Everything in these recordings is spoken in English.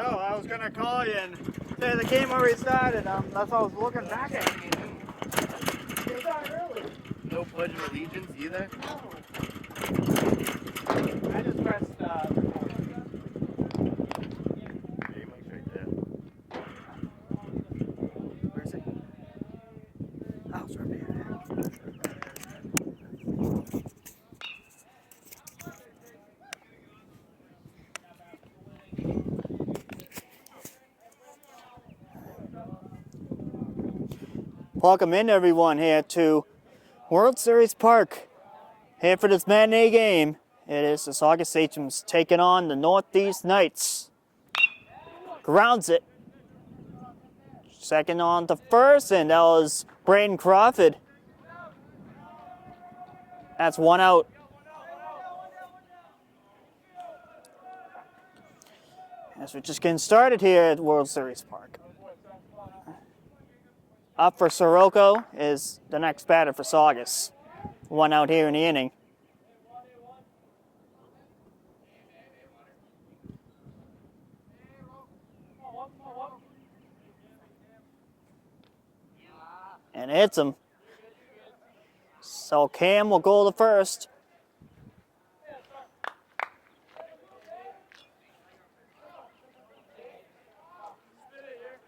I was gonna call you and say the game already started. That's why I was looking back at you. They started early. No Pledge of Allegiance either? No. I just pressed Your mic's right there. where is it? Oh, it's right there. Welcome in, everyone, here to World Series Park. Here for this matinee game. It is the Saugus Sachems taking on the Northeast Knights. Grounds it. Second on to first, and that was Braden Crawford. That's one out. As we're just getting started here at World Series Park. Up for Sirocco is the next batter for Saugus. One out here in the inning. And it hits him. So Cam will go to first.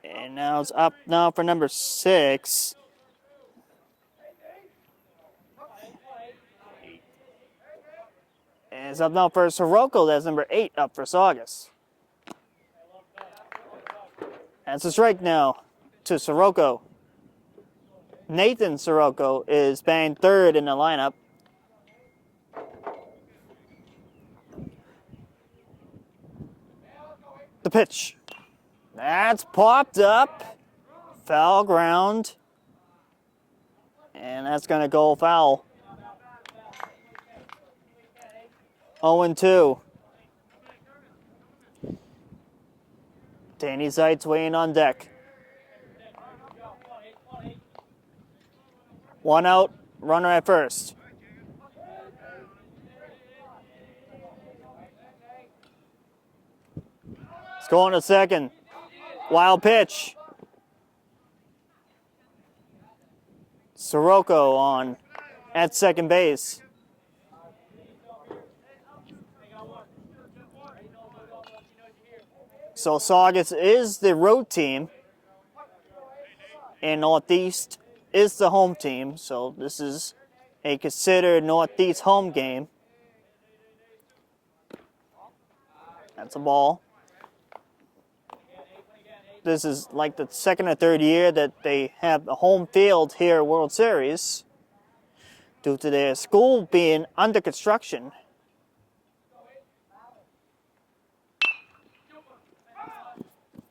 And now it's up now for number 6. And it's up now for Sirocco. That's number 8 up for Saugus. That's a strike now to Sirocco. Nathan Sirocco is batting third in the lineup. The pitch. That's popped up. Foul ground. And that's going to go foul. 0-2. Danny Zeitz weighing on deck. One out, runner at first. It's going to second. Wild pitch. Sirocco on at second base. So Saugus is the road team, and Northeast is the home team. So this is a considered Northeast home game. That's a ball. This is like the second or third year that they have a home field here at World Series due to their school being under construction.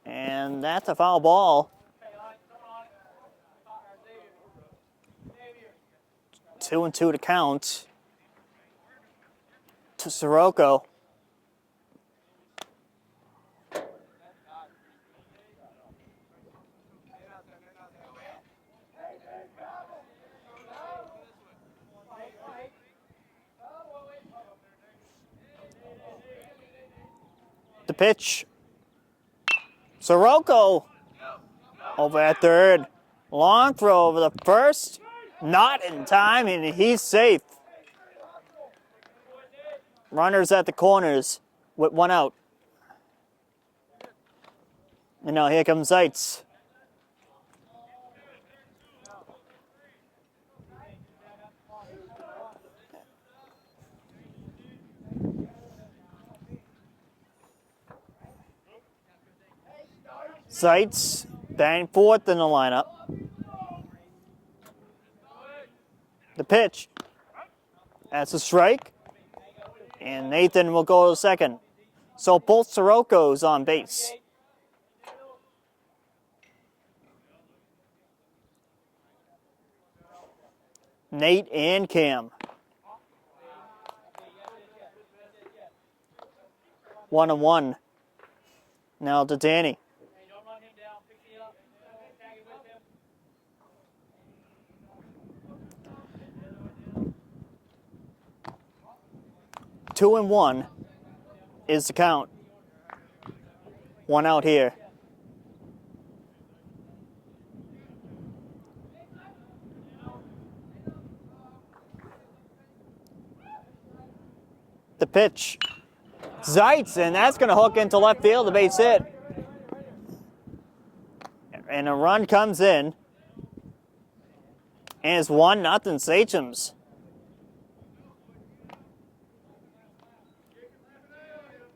And that's a foul ball. 2-2 to count to Sirocco. The pitch. Sirocco over at third. Long throw over the first. Not in time, and he's safe. Runners at the corners with one out. And now here comes Zeitz. Zeitz batting fourth in the lineup. The pitch. That's a strike. And Nathan will go to second. So both Siroccos on base. Nate and Cam. 1-1. Now to Danny. 2-1 is the count. One out here. The pitch. Zeitz, and that's going to hook into left field, the base hit. And a run comes in. And it's 1-0 Sachems.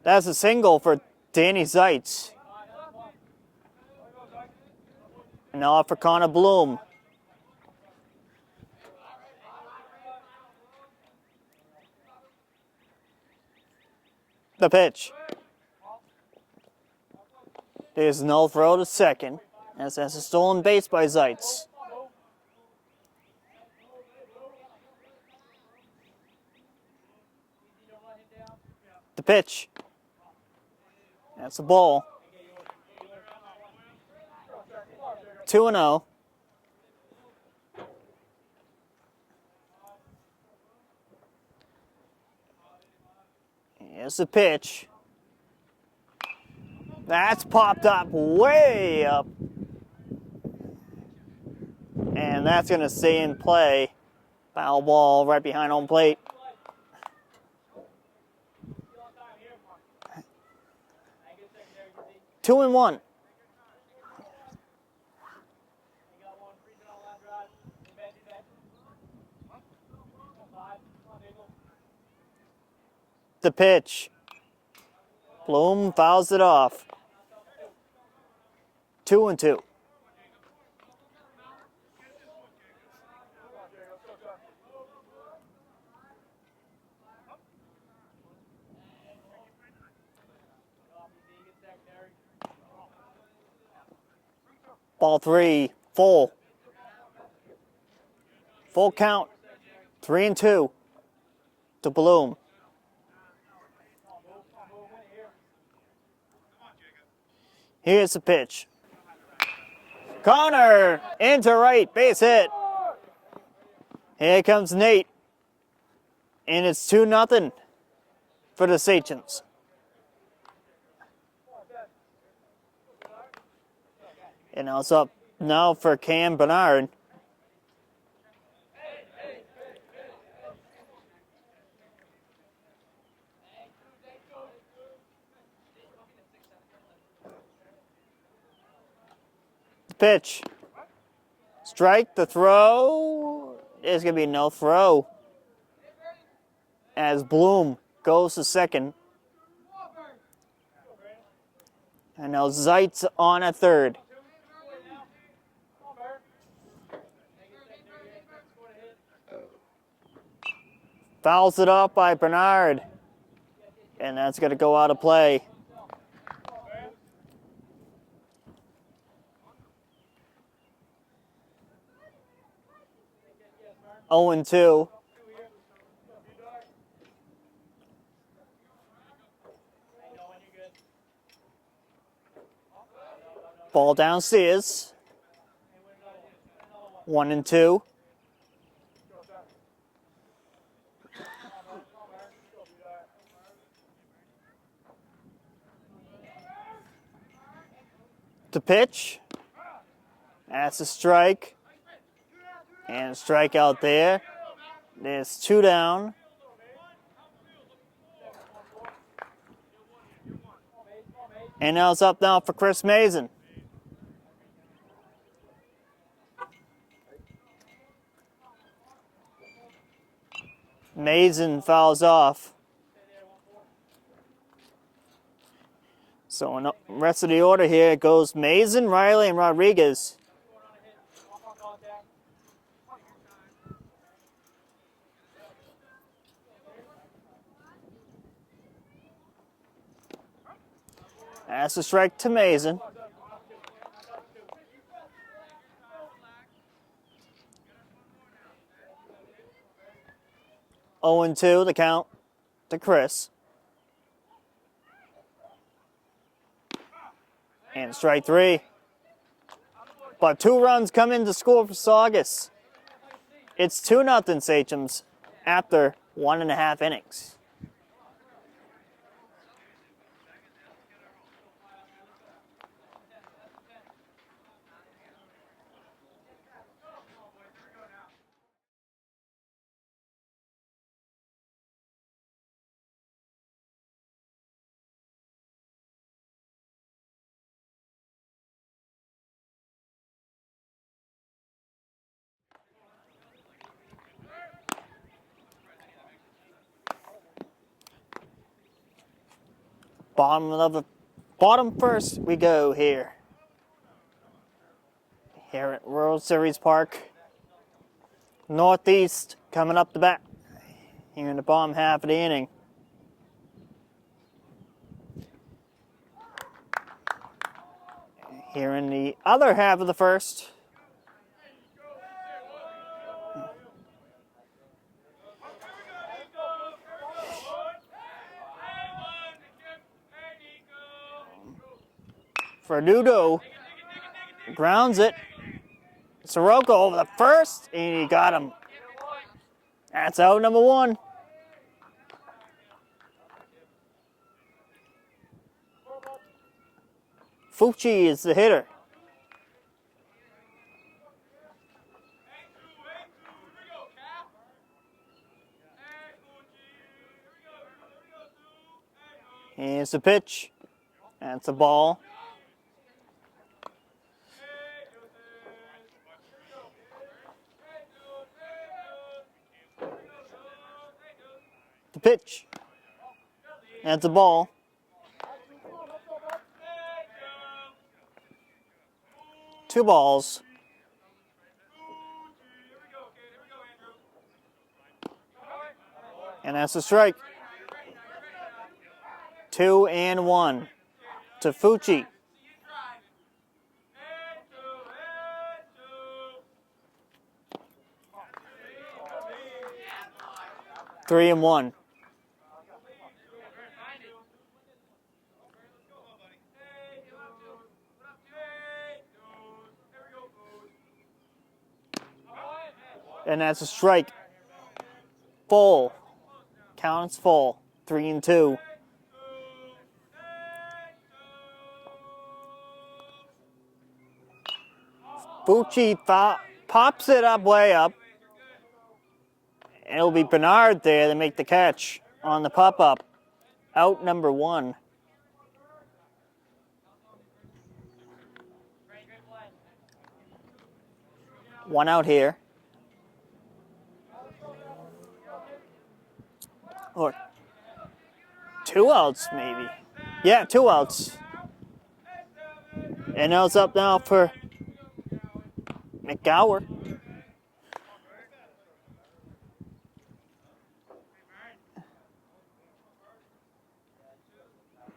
That's a single for Danny Zeitz. And now for Connor Bloom. The pitch. There's no throw to second, as that's a stolen base by Zeitz. The pitch. That's a ball. 2-0. Here's the pitch. That's popped up way up. And that's going to stay in play. Foul ball right behind home plate. Two and one. The pitch. Bloom fouls it off. 2-2. Ball three, full. Full count. 3-2 to Bloom. Here's the pitch. Connor into right, base hit. Here comes Nate. And it's 2-0 for the Sachems. And now it's up now for Cam Bernard. Pitch. Strike, the throw. There's going to be no throw. As Bloom goes to second. And now Zeitz on at third. Fouls it off by Bernard. And that's going to go out of play. Oh and 2. Ball downstairs. 1-2. The pitch. That's a strike. And a strikeout there. There's 2 down. And now it's up now for Chris Mason. Mason fouls off. So in the rest of the order here, it goes Mason, Riley, and Rodriguez. That's a strike to Mason. Oh and 2, the count to Chris. And strike 3. But 2 runs come in to score for Saugus. It's 2-0 Sachems after 1.5 innings. Bottom first we go here. Here at World Series Park. Northeast coming up the bat here in the bottom half of the inning. Here in the other half of the first. Verdugo grounds it. Soroka over the first, and he got him. That's out number one. Fucci is the hitter. Here's the pitch. That's a ball. The pitch. That's a ball. Two balls. And that's a strike. 2-1 to Fucci. Three and one. And that's a strike. Full. Count is full. 3-2. Fucci pops it up way up. And it'll be Bernard there to make the catch on the pop-up. Out number one. One out here. Or two outs, maybe. Yeah, two outs. And now it's up now for McGower.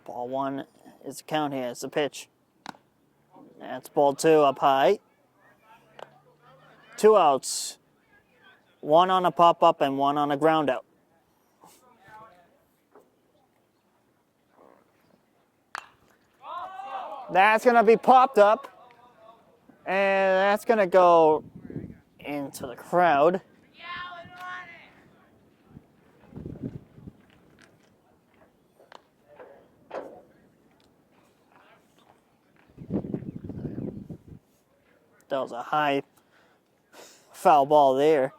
Ball one is the count here. It's the pitch. That's ball two up high. Two outs. One on a pop-up and one on a ground out. That's going to be popped up. And that's going to go into the crowd. That was a high foul ball there.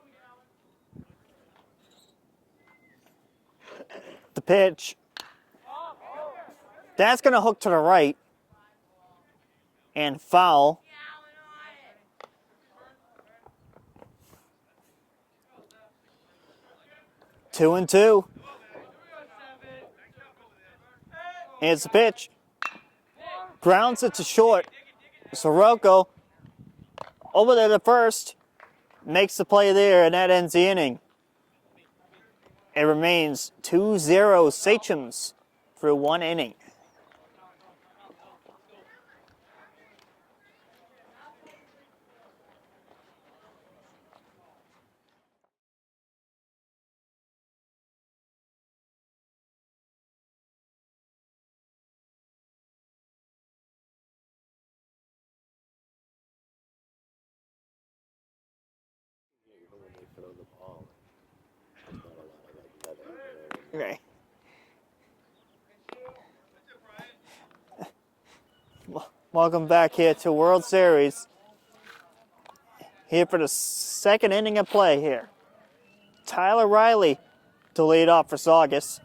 The pitch. That's going to hook to the right. And foul. Two and two. Here's the pitch. Grounds it to short. Soroka over there to first. Makes the play there, and that ends the inning. It remains 2-0 Sachems through one inning. Okay. Welcome back here to World Series. Here for the second inning of play here. Tyler Riley to lead off for Saugus.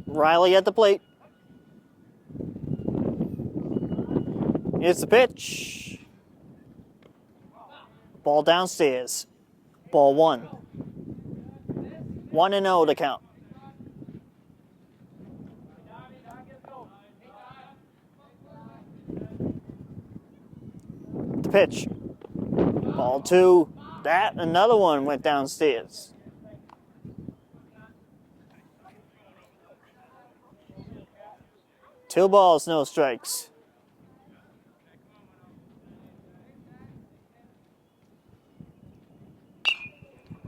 Riley at the plate. Here's the pitch. Ball downstairs. Ball one. 1-0 to count. The pitch. Ball 2. That, another one went downstairs. Two balls, no strikes.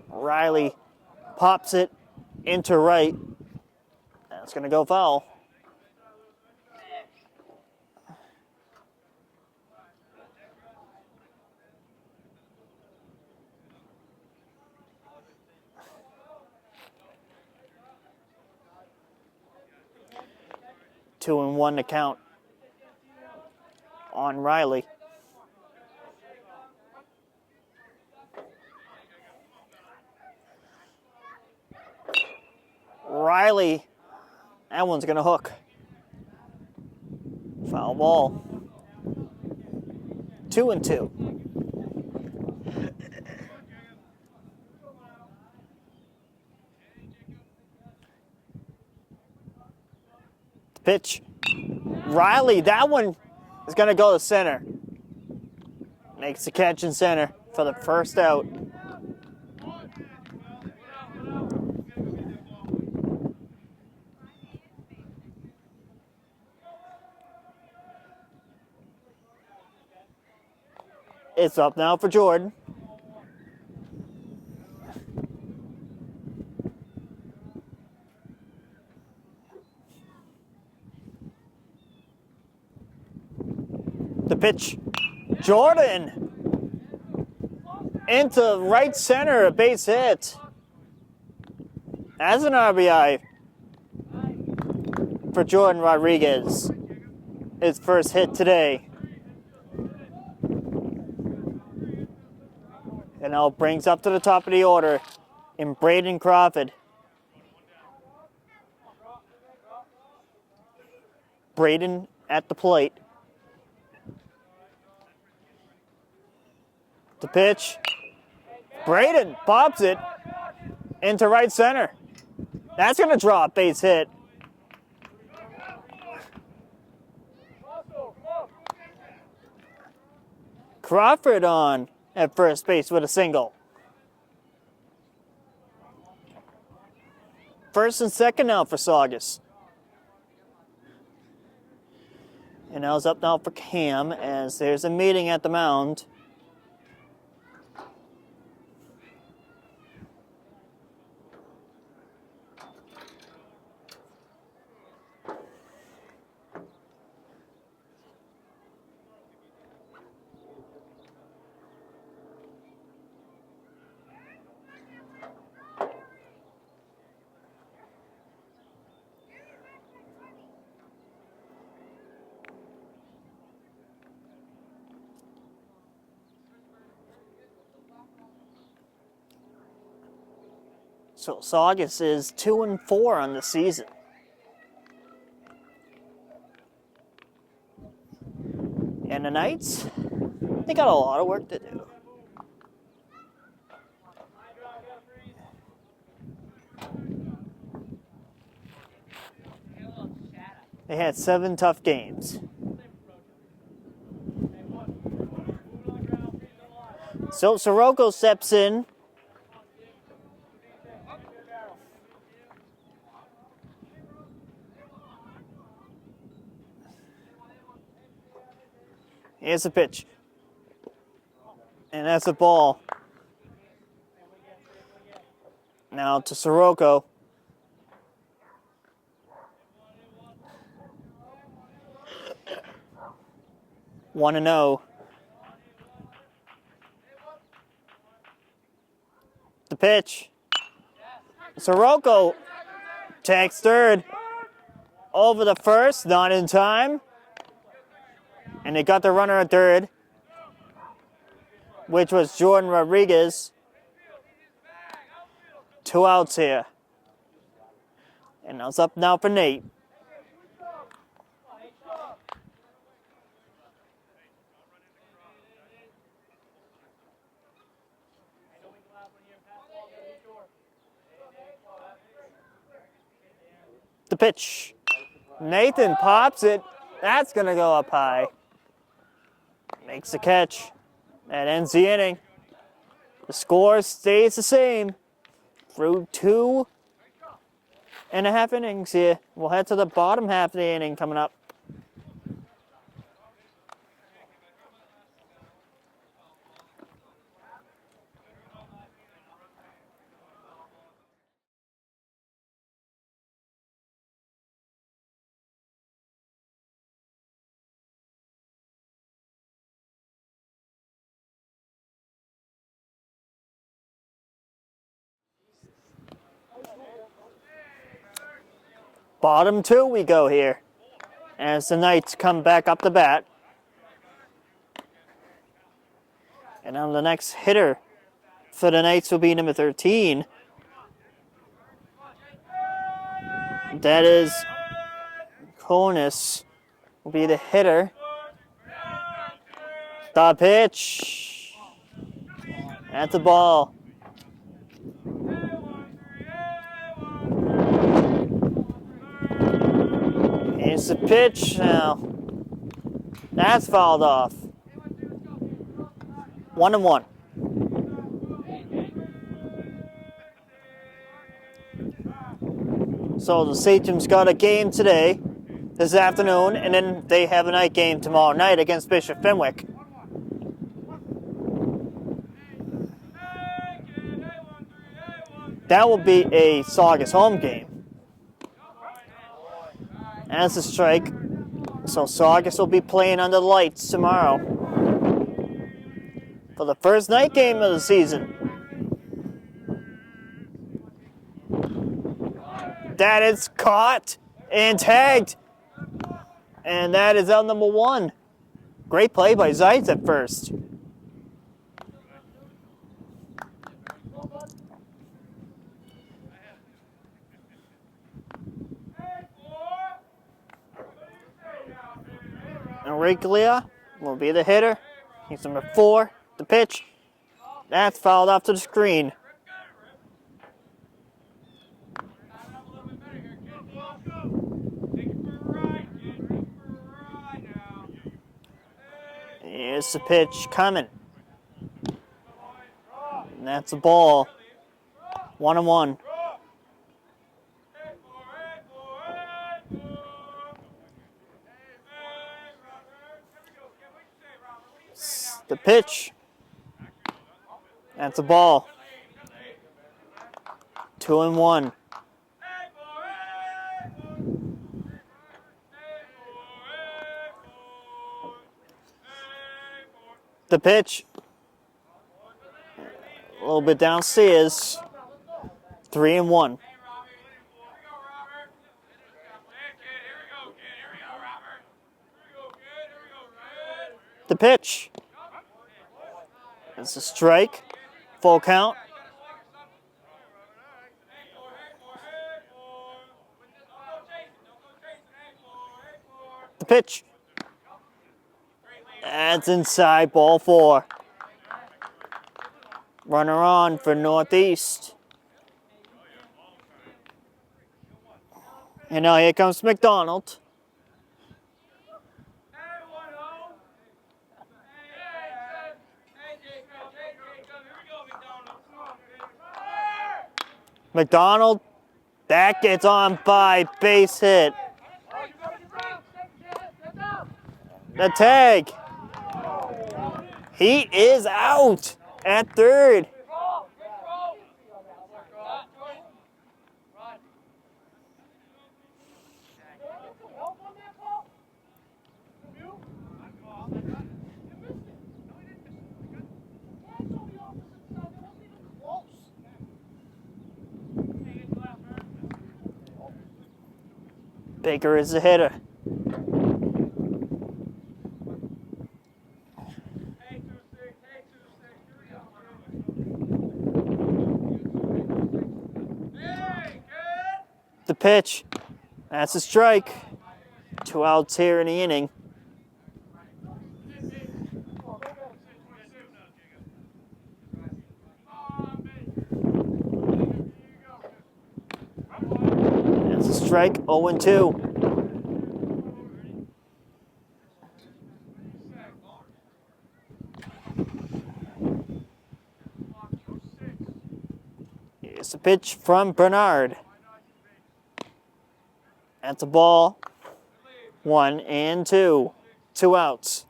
Riley pops it into right. That's going to go foul. Two and one to count on Riley. Riley, that one's going to hook. Foul ball. 2-2. Pitch. Riley, that one is going to go to center. Makes the catch in center for the first out. It's up now for Jordan. The pitch. Jordan into right center, a base hit. As an RBI for Jordan Rodriguez. His first hit today. And now brings up to the top of the order in Braden Crawford. Braden at the plate. The pitch. Braden pops it into right center. That's going to draw a base hit. Crawford on at first base with a single. First and second now for Saugus. And now it's up now for Cam as there's a meeting at the mound. So Saugus is 2-4 on the season. And the Knights, they got a lot of work to do. They had 7 tough games. So Sirocco steps in. Here's a pitch. And that's a ball. Now to Sirocco. 1-0. The pitch. Sirocco takes third. Over the first, not in time. And they got the runner at third, which was Jordan Rodriguez. 2 outs here. And now it's up now for Nate. The pitch. Nathan pops it. That's going to go up high. Makes the catch. That ends the inning. The score stays the same through 2.5 innings here. We'll head to the bottom half of the inning coming up. Bottom 2 we go here as the Knights come back up the bat. And now the next hitter for the Knights will be number 13. That is Konis will be the hitter. The pitch. At the ball. Here's the pitch now. That's fouled off. 1-1. So the Sachems got a game today, this afternoon, and then they have a night game tomorrow night against Bishop Fenwick. That will be a Saugus home game. That's a strike. So Saugus will be playing under the lights tomorrow for the first night game of the season. That is caught and tagged. And that is out number 1. Great play by Zeitz at first. Enriglia will be the hitter. He's number 4. The pitch. That's fouled off to the screen. Here's the pitch coming. And that's a ball. 1-1. The pitch. That's a ball. 2-1. The pitch. A little bit downstairs. 3-1. The pitch. It's a strike. Full count. The pitch. That's inside, ball 4. Runner on for Northeast. And now here comes McDonald. McDonald, that gets on by base hit. The tag. He is out at third. Baker is the hitter. The pitch. That's a strike. 2 outs here in the inning. That's a strike, 0-2. Here's a pitch from Bernard. That's a ball. 1-2. 2 outs.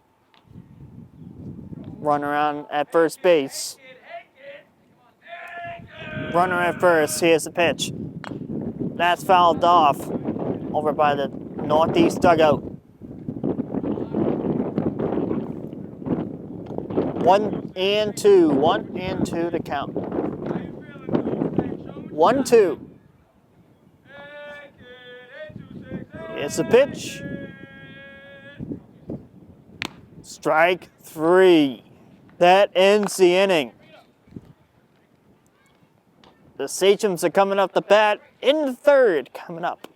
Runner on at first base. Runner at first. Here's the pitch. That's fouled off over by the northeast dugout. 1-2. 1-2 to count. 1-2. It's a pitch. Strike 3. That ends the inning. The Sachems are coming up the bat in the third, coming up.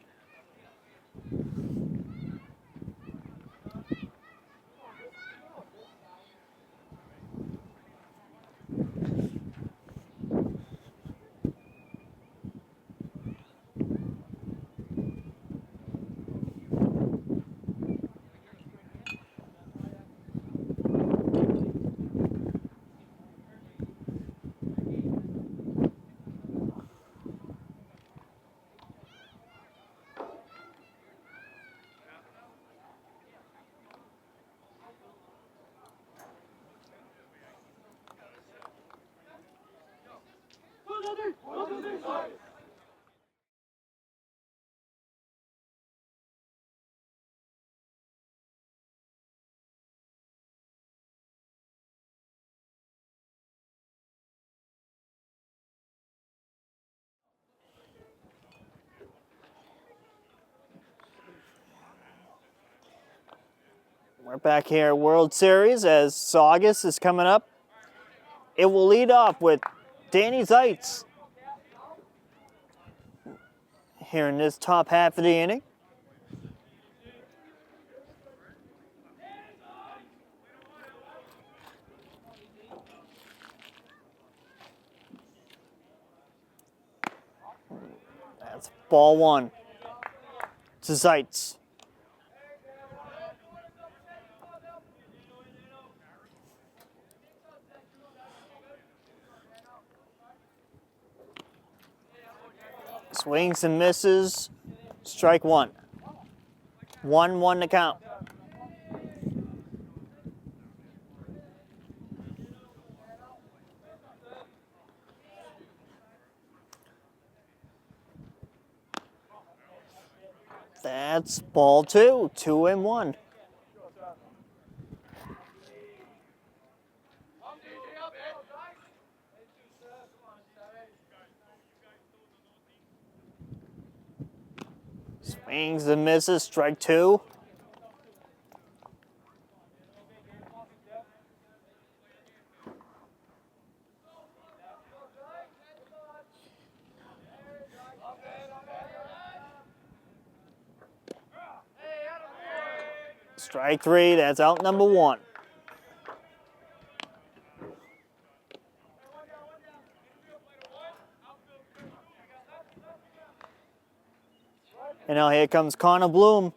We're back here at World Series as Saugus is coming up. It will lead off with Danny Zeitz here in this top half of the inning. That's ball 1 to Zeitz. Swings and misses. Strike 1. 1-1 to count. That's ball 2. 2-1. Swings and misses. Strike 2. Strike 3. That's out number 1. And now here comes Connor Bloom.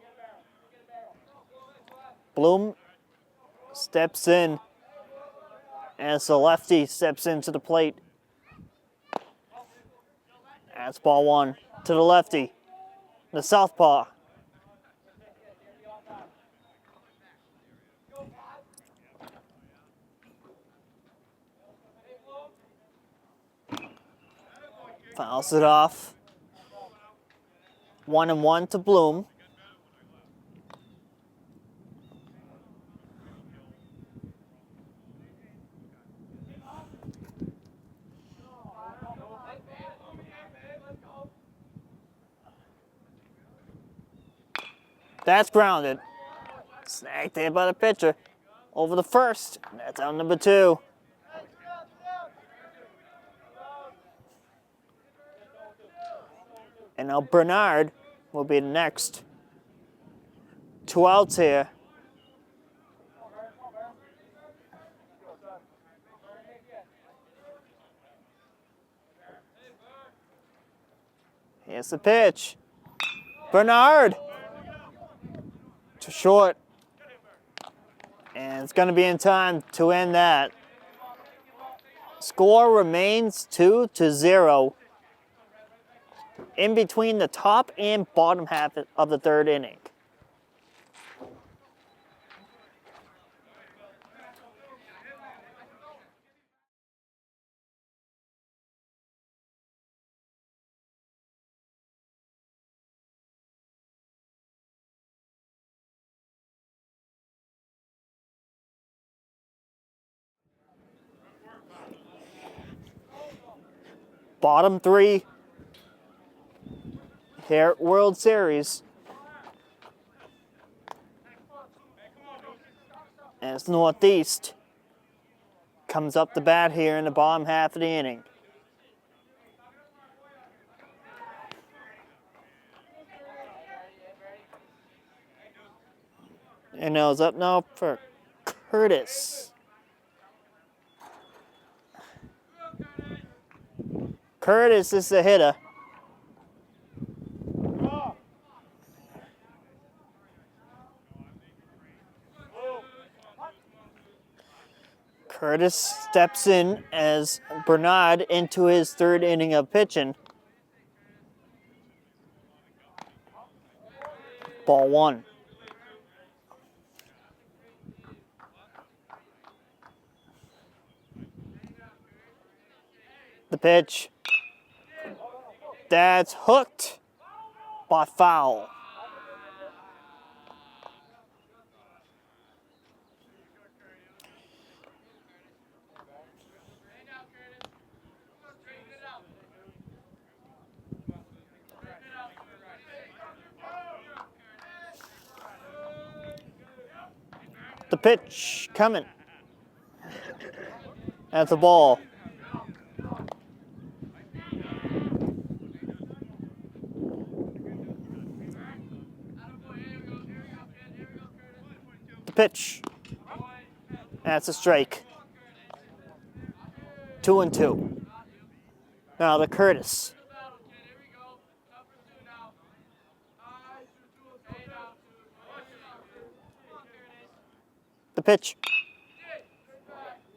Bloom steps in as the lefty steps into the plate. That's ball 1 to the lefty, the southpaw. Fouls it off. 1-1 to Bloom. That's grounded. Snagged there by the pitcher. Over the first. That's out number 2. And now Bernard will be the next. 2 outs here. Here's the pitch. Bernard to short. And it's going to be in time to end that. Score remains 2-0 in between the top and bottom half of the third inning. Bottom three here at World Series. As Northeast comes up the bat here in the bottom half of the inning. And now it's up now for Curtis. Curtis is the hitter. Curtis steps in as Bernard into his third inning of pitching. Ball one. The pitch. That's hooked by foul. The pitch coming. That's a ball. The pitch. That's a strike. 2-2. Now the Curtis. The pitch.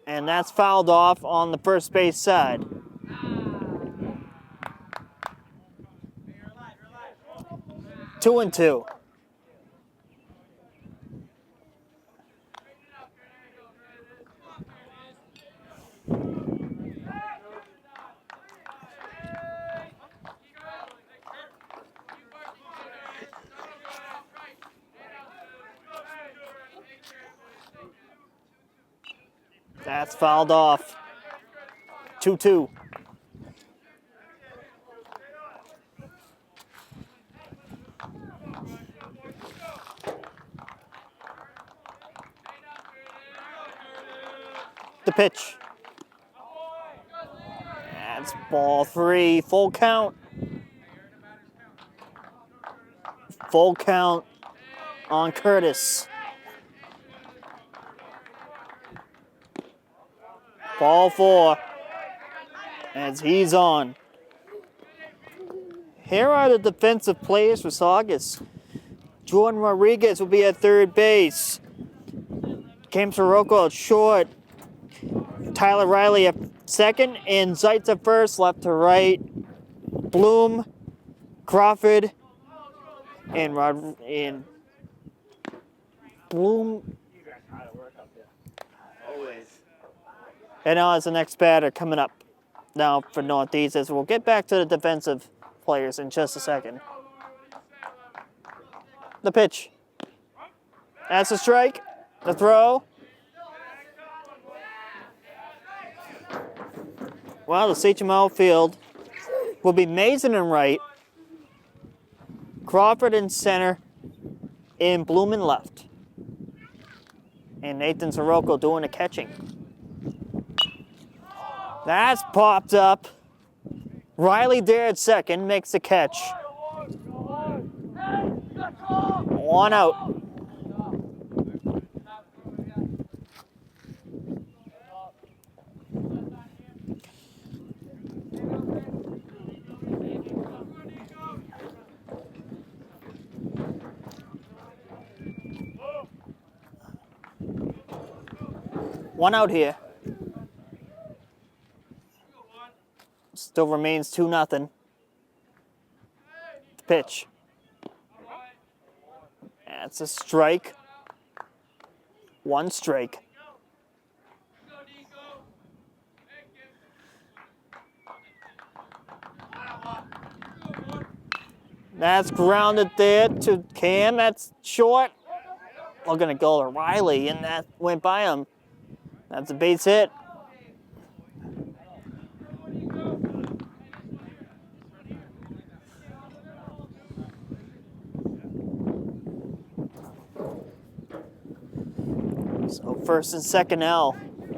And that's fouled off on the first base side. Two and two. That's fouled off. 2-2. The pitch. That's ball three. Full count. Full count on Curtis. Ball four, as he's on. Here are the defensive players for Saugus. Jordan Rodriguez will be at third base. Cam Sirocco at short. Tyler Riley at second, and Zeitz at first, left to right. Bloom, Crawford, and Bloom. And now it's the next batter coming up now for Northeast, as we'll get back to the defensive players in just a second. The pitch. That's a strike. The throw. Well, the Sachem outfield will be Mason in right, Crawford in center, and Bloom in left. And Nathan Sirocco doing the catching. That's popped up. Riley there at second, makes the catch. One out. One out here. Still remains 2-0. Pitch. That's a strike. One strike. That's grounded there to Cam. That's short. We're going to go to Riley, and that went by him. That's a base hit. So first and second now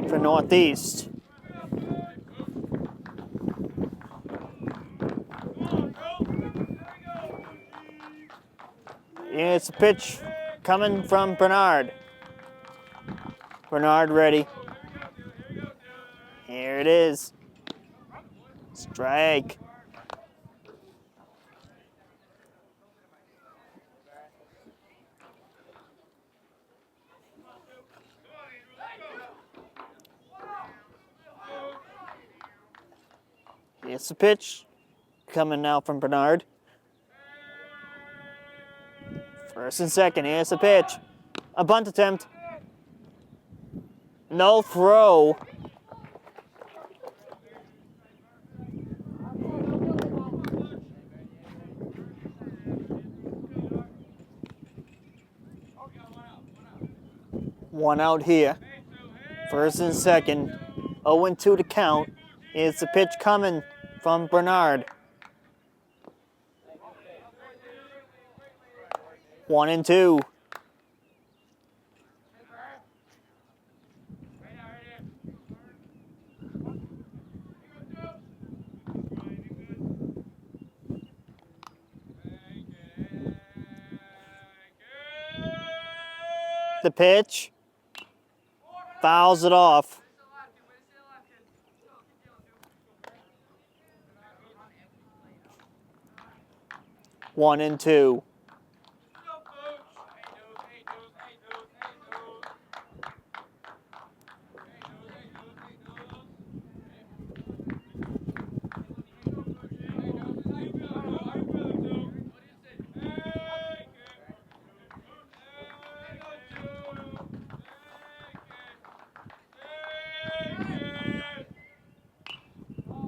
for Northeast. It's a pitch coming from Bernard. Bernard ready. Here it is. Strike. It's a pitch coming now from Bernard. First and second, here's the pitch. A bunt attempt. No throw. One out here. First and second. 0-2 to count. It's the pitch coming from Bernard. 1-2. The pitch. Fouls it off. One and two.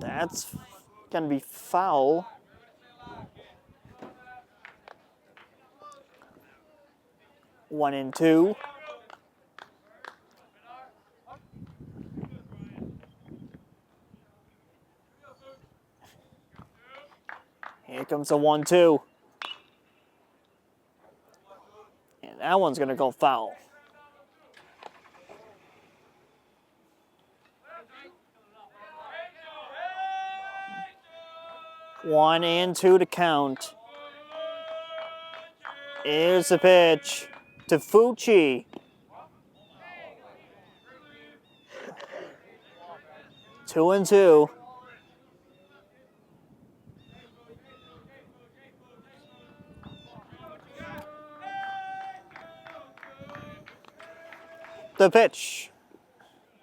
That's gonna be foul. One and two. Here comes a 1-2. And that one's gonna go foul. One and two to count. Here's the pitch to Fucci. Two and two. The pitch.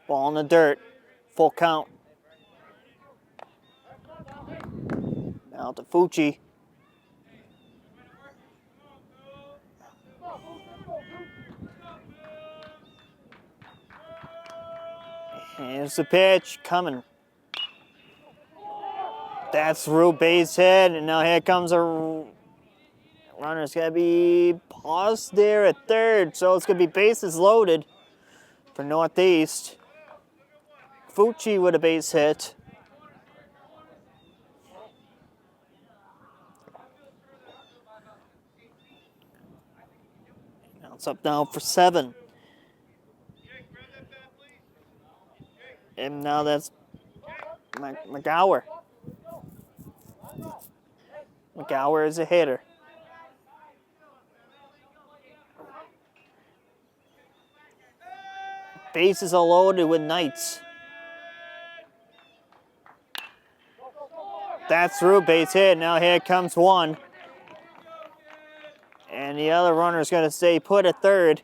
Ball in the dirt. Full count. Now to Fucci. Here's the pitch coming. That's through, base hit, and now here comes a runner's gonna be paused there at third, so it's gonna be bases loaded for Northeast. Fucci with a base hit. Now it's up now for 7. And now that's McGower. McGower is a hitter. Bases are loaded with Knights. That's through, base hit. Now here comes one. And the other runner is going to stay put at third.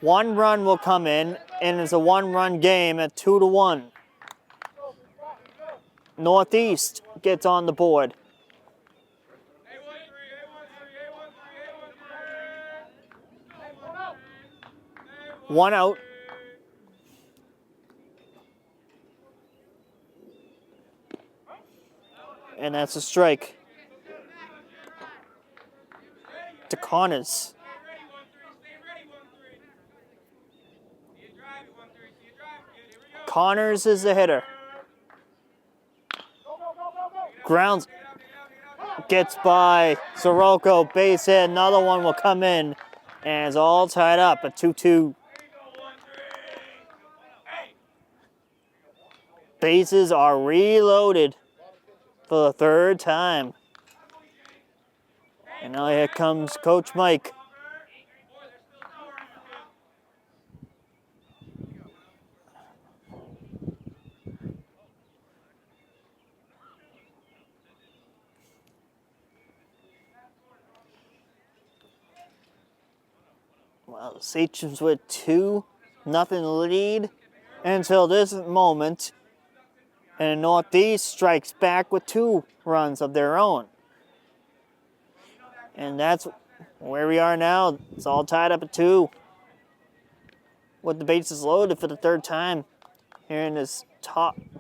One run will come in, and it's a one-run game at 2-1. Northeast gets on the board. One out. And that's a strike to Connors. Connors is the hitter. Grounds, gets by Sirocco, base hit. Another one will come in, and it's all tied up at 2-2. Bases are reloaded for the third time. And now here comes Coach Mike. Well, the Sachems with 2-0 lead until this moment. And Northeast strikes back with 2 runs of their own. And that's where we are now. It's all tied up at 2. With the bases loaded for the third time here in this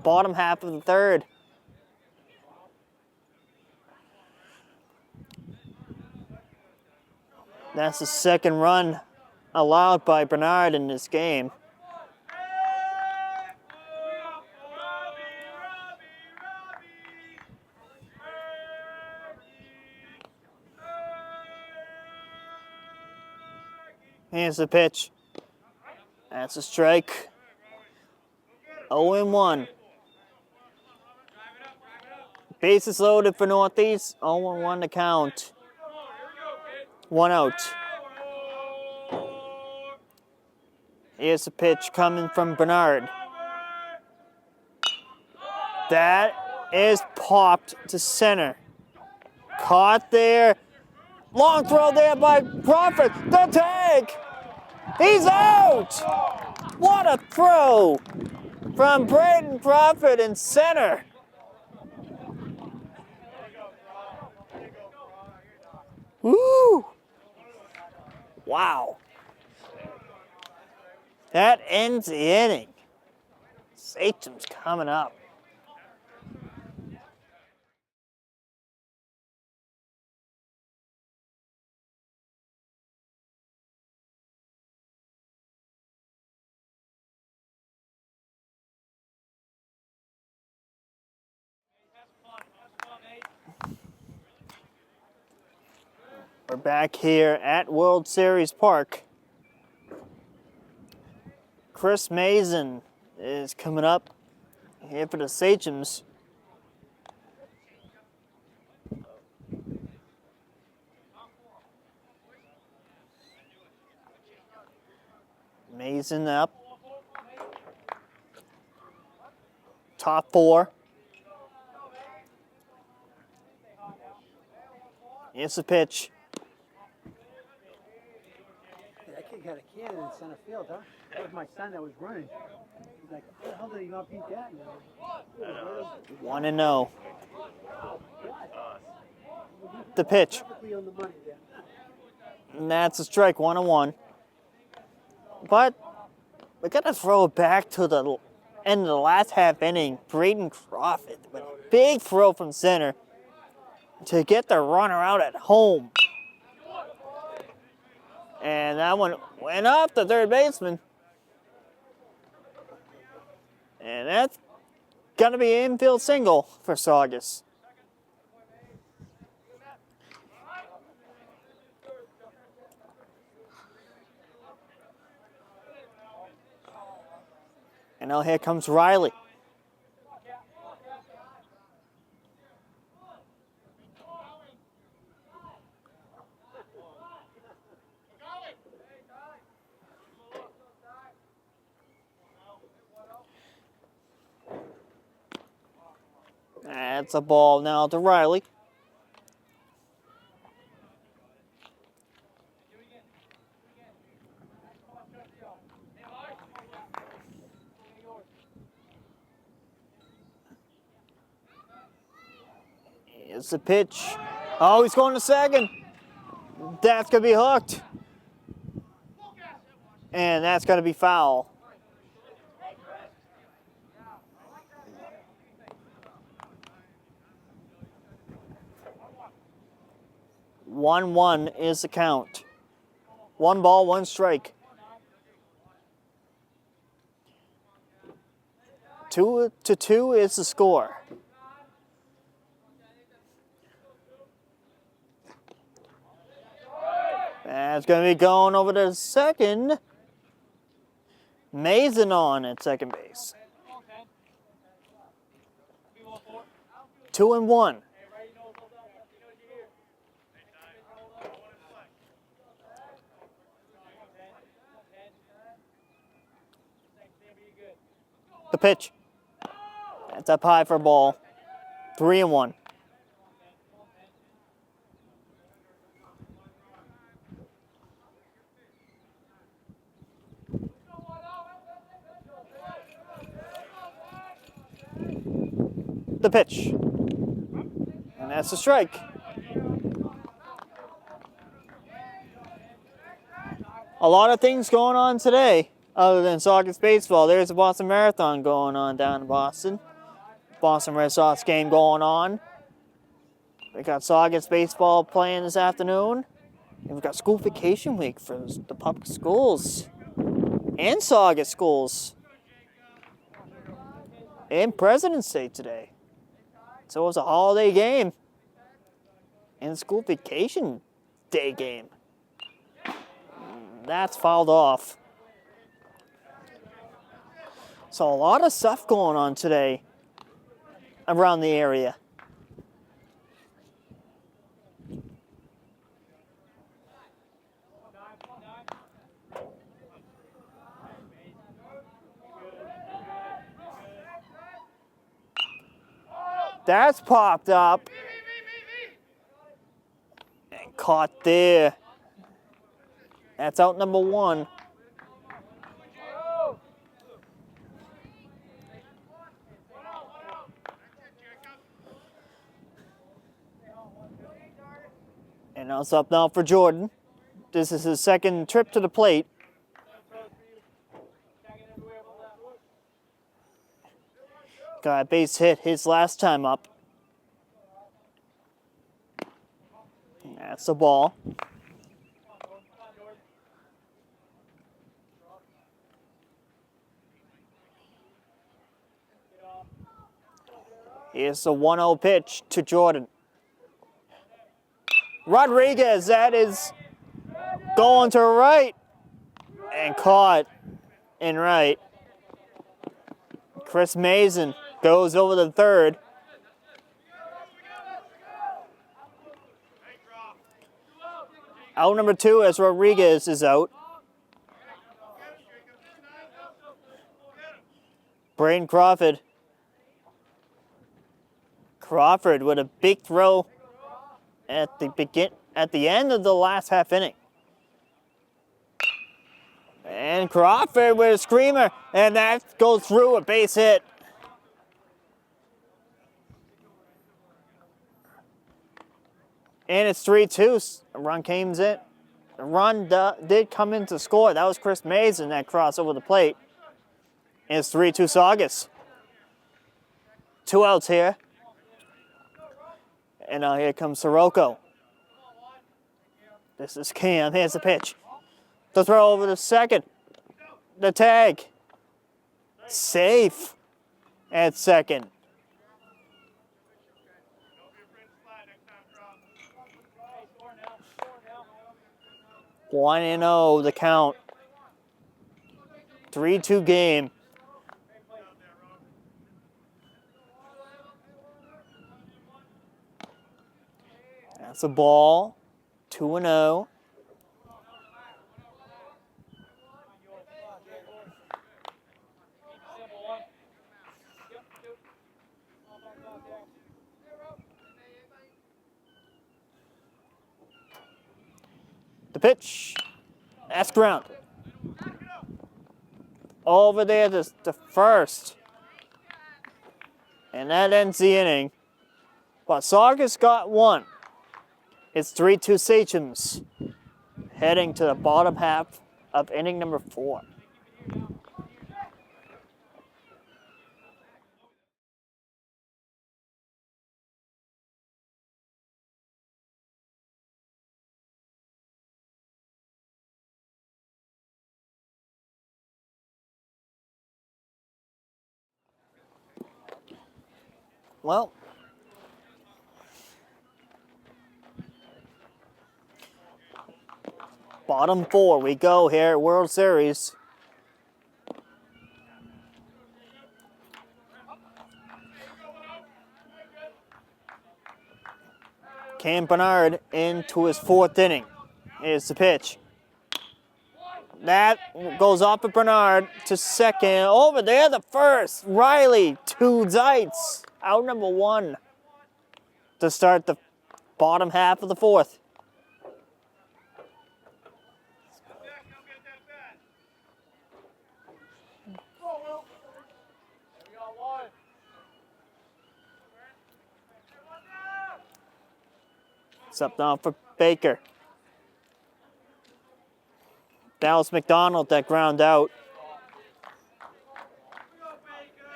bottom half of the third. That's the second run allowed by Bernard in this game. Here's the pitch. That's a strike. 0-1. Bases loaded for Northeast. 0-1 to count. 1 out. Here's the pitch coming from Bernard. That is popped to center. Caught there. Long throw there by Crawford. The tag. He's out. What a throw from Braden Crawford in center. Woo! Wow. That ends the inning. Sachems coming up. We're back here at World Series Park. Chris Mason is coming up here for the Sachems. Mason up. Top 4. Here's the pitch. That kid got a cannon in center field, huh? That was my son that was running. He's like, how the hell did he not beat that? 1-0. The pitch. Perfectly on the money there. And that's a strike, 1-1. But we got to throw it back to the end of the last half inning. Braden Crawford with a big throw from center to get the runner out at home. And that one went off the third baseman. And that's going to be an infield single for Saugus. And now here comes Riley. That's a ball now to Riley. It's the pitch. Oh, he's going to second. That's going to be hooked. And that's going to be foul. One is the count. 1 ball, 1 strike. 2-2 is the score. That's going to be going over to second. Mason on at second base. 2-1. The pitch. That's up high for a ball. 3-1. The pitch. And that's a strike. A lot of things going on today other than Saugus baseball. There's a Boston Marathon going on down in Boston. Boston Red Sox game going on. We got Saugus baseball playing this afternoon. And we've got school vacation week for the public schools and Saugus schools. And President's Day today. So it was a holiday game and school vacation day game. That's fouled off. So a lot of stuff going on today around the area. That's popped up and caught there. That's out number 1. And now it's up now for Jordan. This is his second trip to the plate. Got a base hit his last time up. That's the ball. Here's the 1-0 pitch to Jordan. Rodriguez, that is going to right and caught in right. Chris Mason goes over to third. Out number 2 as Rodriguez is out. Braden Crawford. Crawford with a big throw at the end of the last half inning. And Crawford with a screamer, and that goes through, a base hit. And it's 3-2. A run came in. The run did come in to score. That was Chris Mason that crossed over the plate. And it's 3-2 Saugus. 2 outs here. And now here comes Sirocco. This is Cam. Here's the pitch. The throw over to second. The tag. Safe at second. One and 0 the count. 3-2 game. That's a ball. 2-0. The pitch. That's grounded. Over there to first. And that ends the inning. But Saugus got one. It's 3-2 Sachems, heading to the bottom half of inning number 4. Well, bottom 4 we go here at World Series. Cam Bernard into his 4th inning. Here's the pitch. That goes off of Bernard to second. Over there, the first. Riley to Zeitz. Out number 1 to start the bottom half of the 4th. It's up now for Baker. Dallas McDonald that ground out.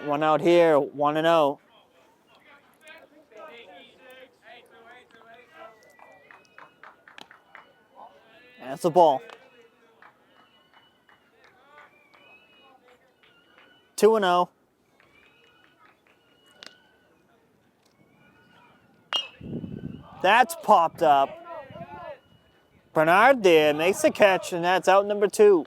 One out here, 1-0. That's the ball. 2-0. That's popped up. Bernard there makes the catch, and that's out number 2.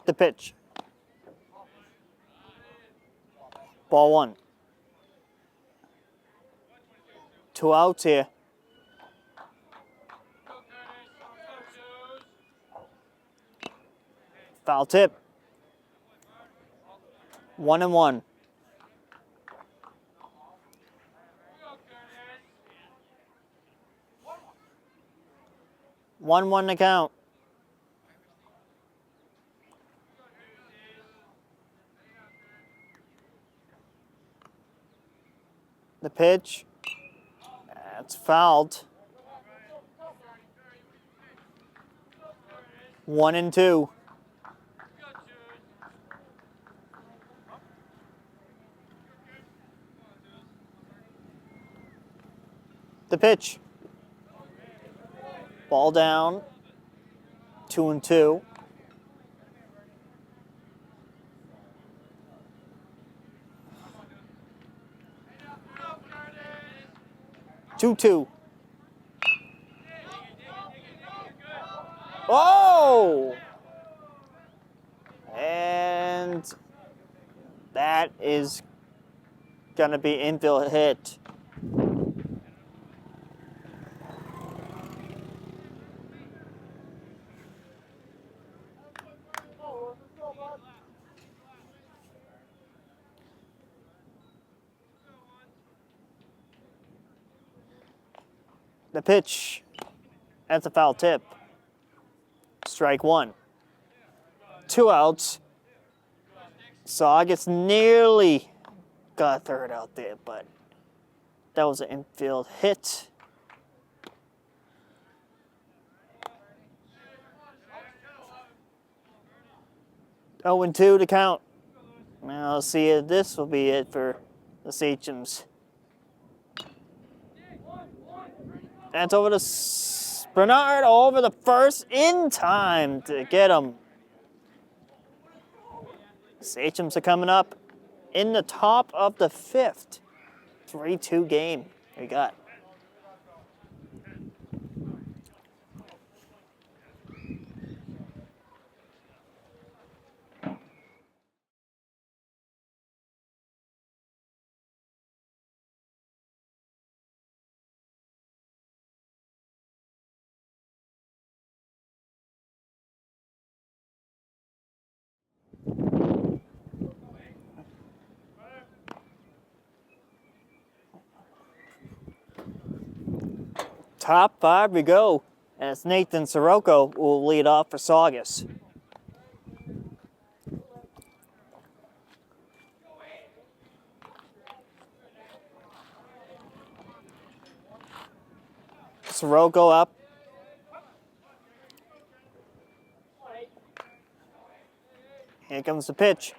The pitch. Ball 1. 2 outs here. Foul tip. 1-1. 1-1 to count. The pitch. That's fouled. 1-2. The pitch. Ball down. 2-2. Two. Oh! And that is gonna be infield hit. The pitch. That's a foul tip. Strike 1. 2 outs. Saugus nearly got 3rd out there, but that was an infield hit. Oh, and 2 to count. Now, let's see if this will be it for the Sachems. That's over to Bernard, over the first in time to get him. Sachems are coming up in the top of the 5th. 3-2 game we got. Top 5 we go, as Nathan Sirocco will lead off for Saugus. Sirocco up. Here comes the pitch.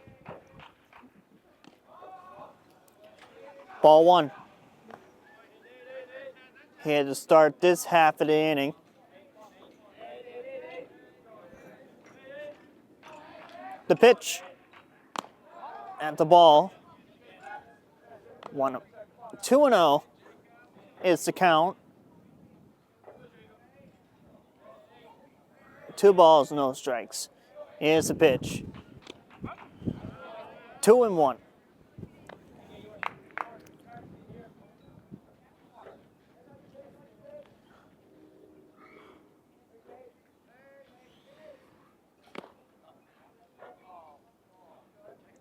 Ball 1. Here to start this half of the inning. The pitch at the ball. 2-0 is the count. 2 balls, no strikes. Here's the pitch. 2-1.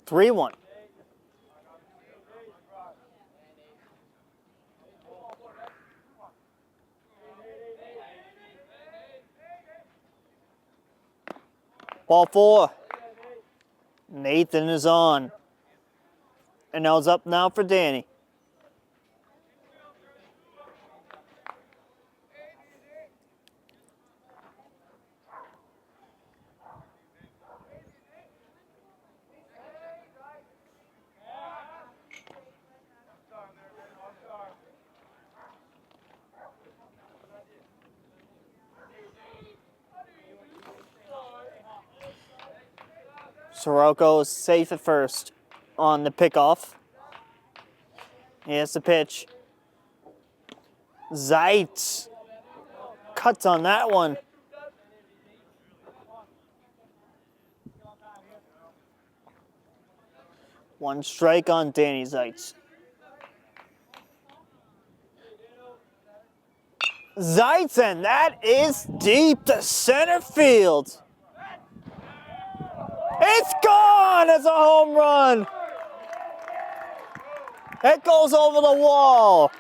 Three one. Ball 4. Nathan is on. And now it's up now for Danny. Sirocco is safe at first on the pickoff. Here's the pitch. Zeitz cuts on that one. One strike on Danny Zeitz. Zeitz, and that is deep to center field. It's gone as a home run. It goes over the wall.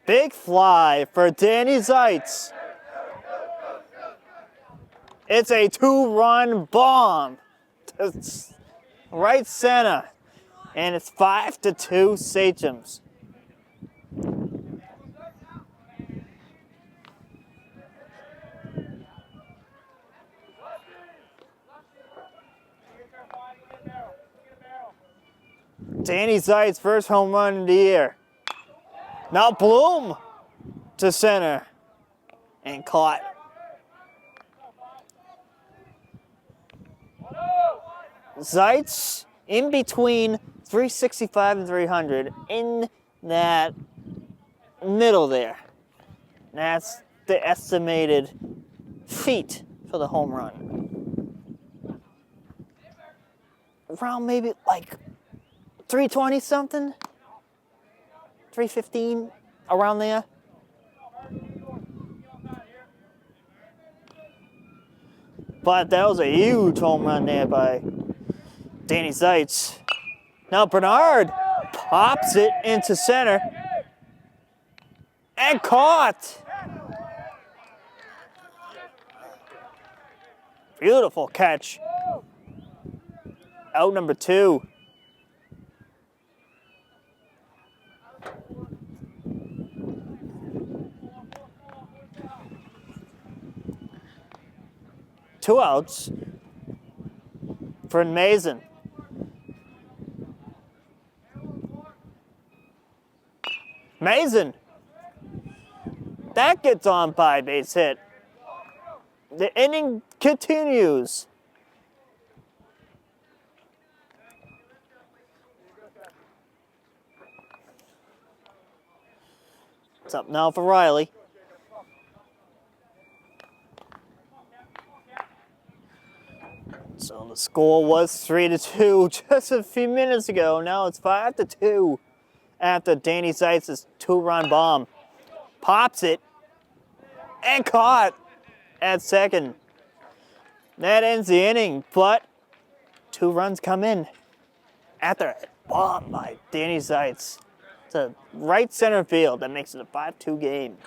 Big fly for Danny Zeitz. It's a 2-run bomb. It's right center. And it's 5-2 Sachems. Danny Zeitz, first home run of the year. Now Bloom to center and caught. Zeitz in between 365 and 300 in that middle there. That's the estimated feet for the home run. Around maybe like 320 something, 315, around there. But that was a huge home run there by Danny Zeitz. Now Bernard pops it into center and caught. Beautiful catch. Out number 2. Two outs for Mason. Mason. That gets on by base hit. The inning continues. It's up now for Riley. So the score was 3-2 just a few minutes ago. Now it's 5-2 after Danny Zeitz's 2-run bomb. Pops it and caught. at second. That ends the inning, but 2 runs come in after a bomb by Danny Zeitz to right center field. That makes it a 5-2 game.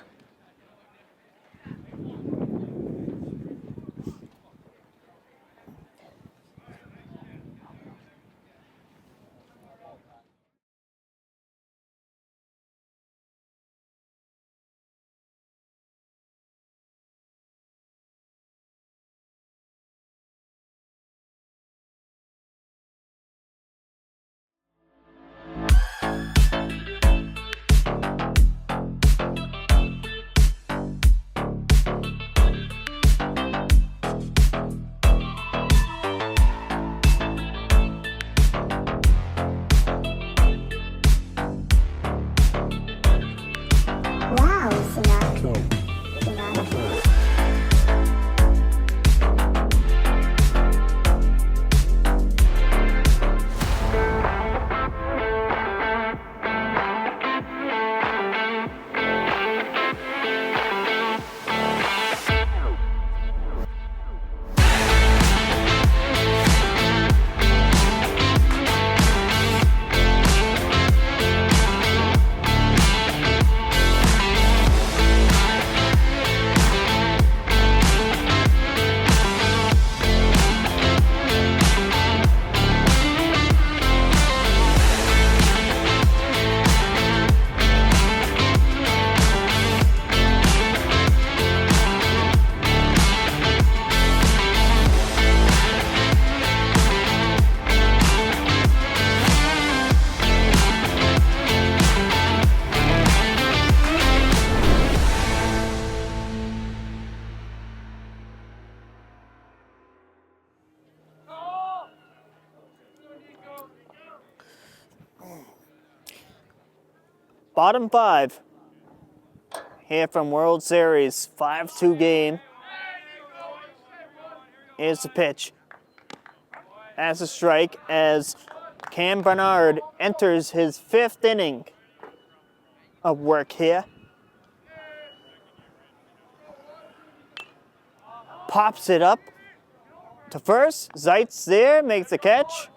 Wow, Sinatra. Sinatra. Bottom 5 here from World Series, 5-2 game. Here's the pitch. That's a strike as Cam Bernard enters his 5th inning of work here. Pops it up to first. Zeitz there, makes the catch.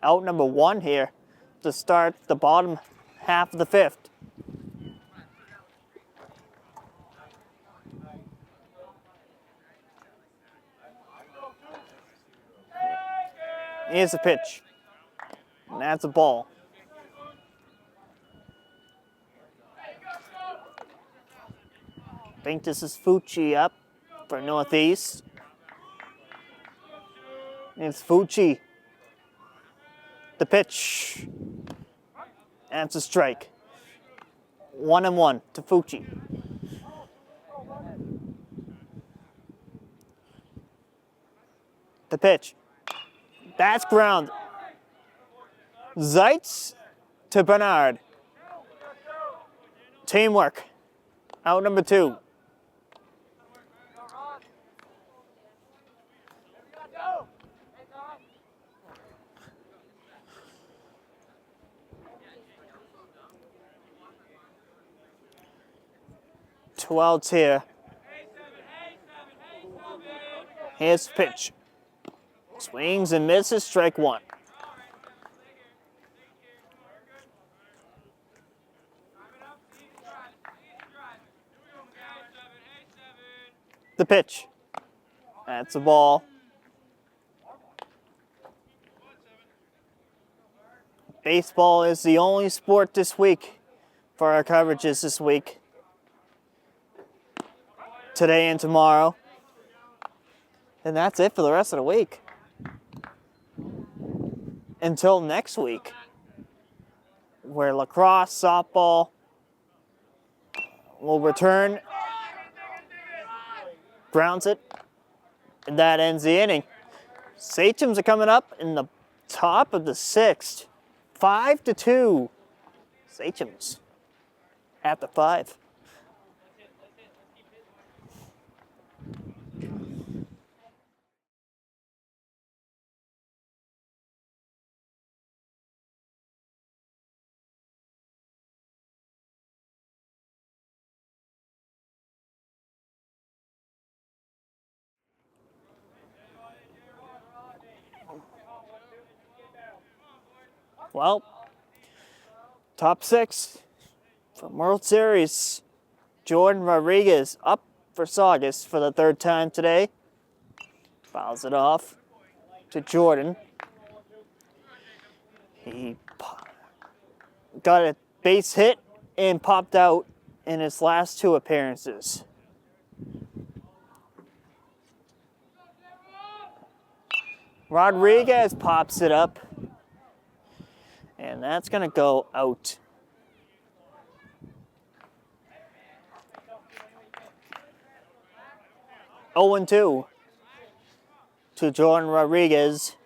Out number 1 here to start the bottom half of the 5th. Here's the pitch. And that's a ball. I think this is Fucci up for Northeast. It's Fucci. The pitch. That's a strike. 1-1 to Fucci. The pitch. That's ground. Zeitz to Bernard. Teamwork. Out number 2. Two outs here. Here's the pitch. Swings and misses, strike 1. The pitch. That's a ball. Baseball is the only sport this week for our coverages this week. Today and tomorrow. And that's it for the rest of the week. Until next week, where lacrosse, softball will return. Grounds it, and that ends the inning. Sachems are coming up in the top of the 6th. 5-2. Sachems at the 5. Well, top 6 from World Series. Jordan Rodriguez up for Saugus for the 3rd time today. Fouls it off to Jordan. He got a base hit and popped out in his last 2 appearances. Rodriguez pops it up, and that's going to go out. Oh and 2 to Jordan Rodriguez.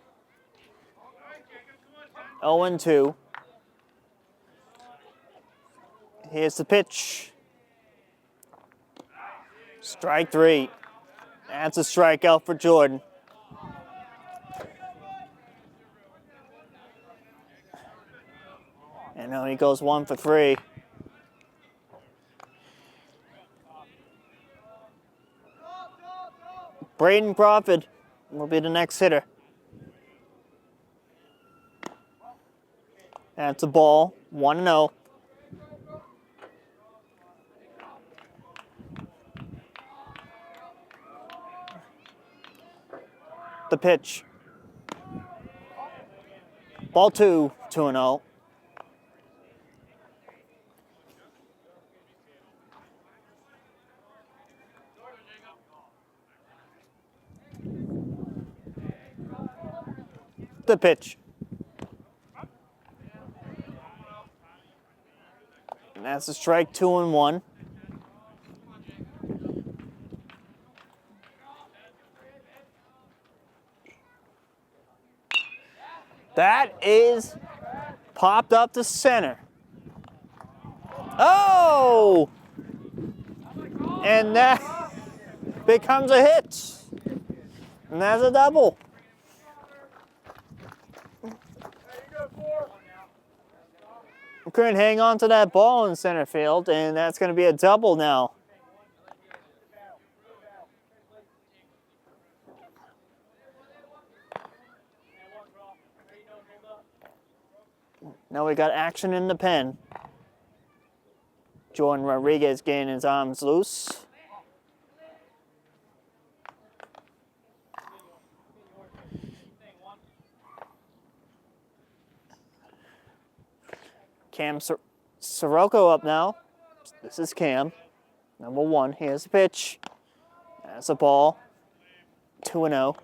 0 and 2. Here's the pitch. Strike 3. That's a strikeout for Jordan. And now he goes 1 for 3. Braden Crawford will be the next hitter. That's a ball, 1-0. The pitch. Ball 2, 2-0. The pitch. And that's a strike, 2-1. That is popped up to center. Oh! And that becomes a hit. And that's a double. Couldn't hang on to that ball in center field, and that's going to be a double now. Now we got action in the pen. Jordan Rodriguez getting his arms loose. Cam Sirocco up now. This is Cam. Number 1. Here's the pitch. That's a ball. 2-0.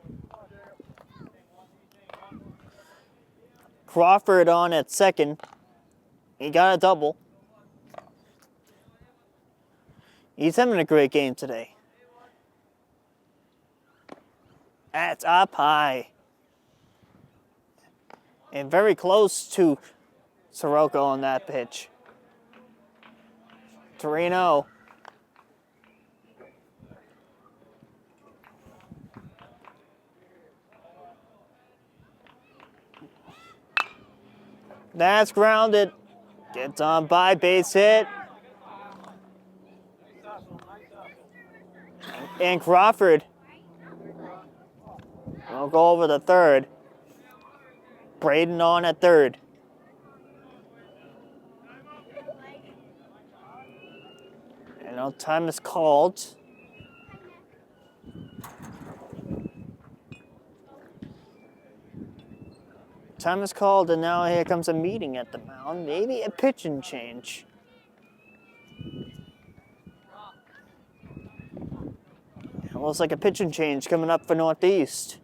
Crawford on at second. He got a double. He's having a great game today. That's up high. And very close to Sirocco on that pitch. 3-0. That's grounded. Gets on by, base hit. And Crawford will go over the third. Braden on at third. And now time is called. Time is called, and now here comes a meeting at the mound. Maybe a pitching change. It looks like a pitching change coming up for Northeast.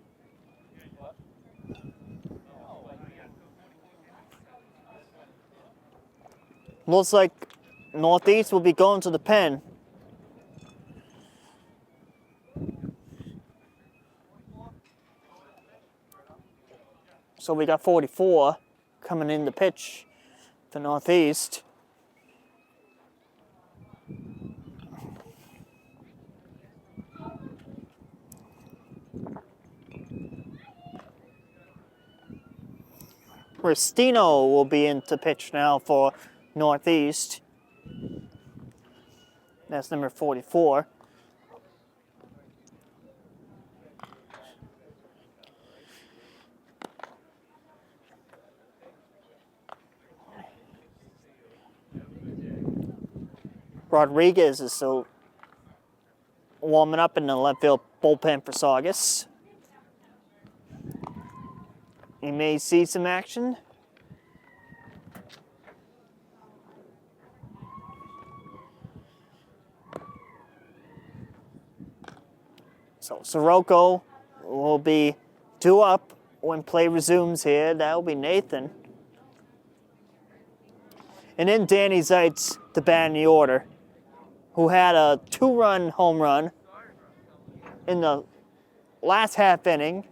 Looks like Northeast will be going to the pen. So we got 44 coming in the pitch for Northeast. Restino will be in to pitch now for Northeast. That's number 44. Rodriguez is still warming up in the left field bullpen for Saugus. He may see some action. So Sirocco will be 2 up when play resumes here. That will be Nathan. And then Danny Zeitz to bat in the order, who had a 2-run home run in the last half inning.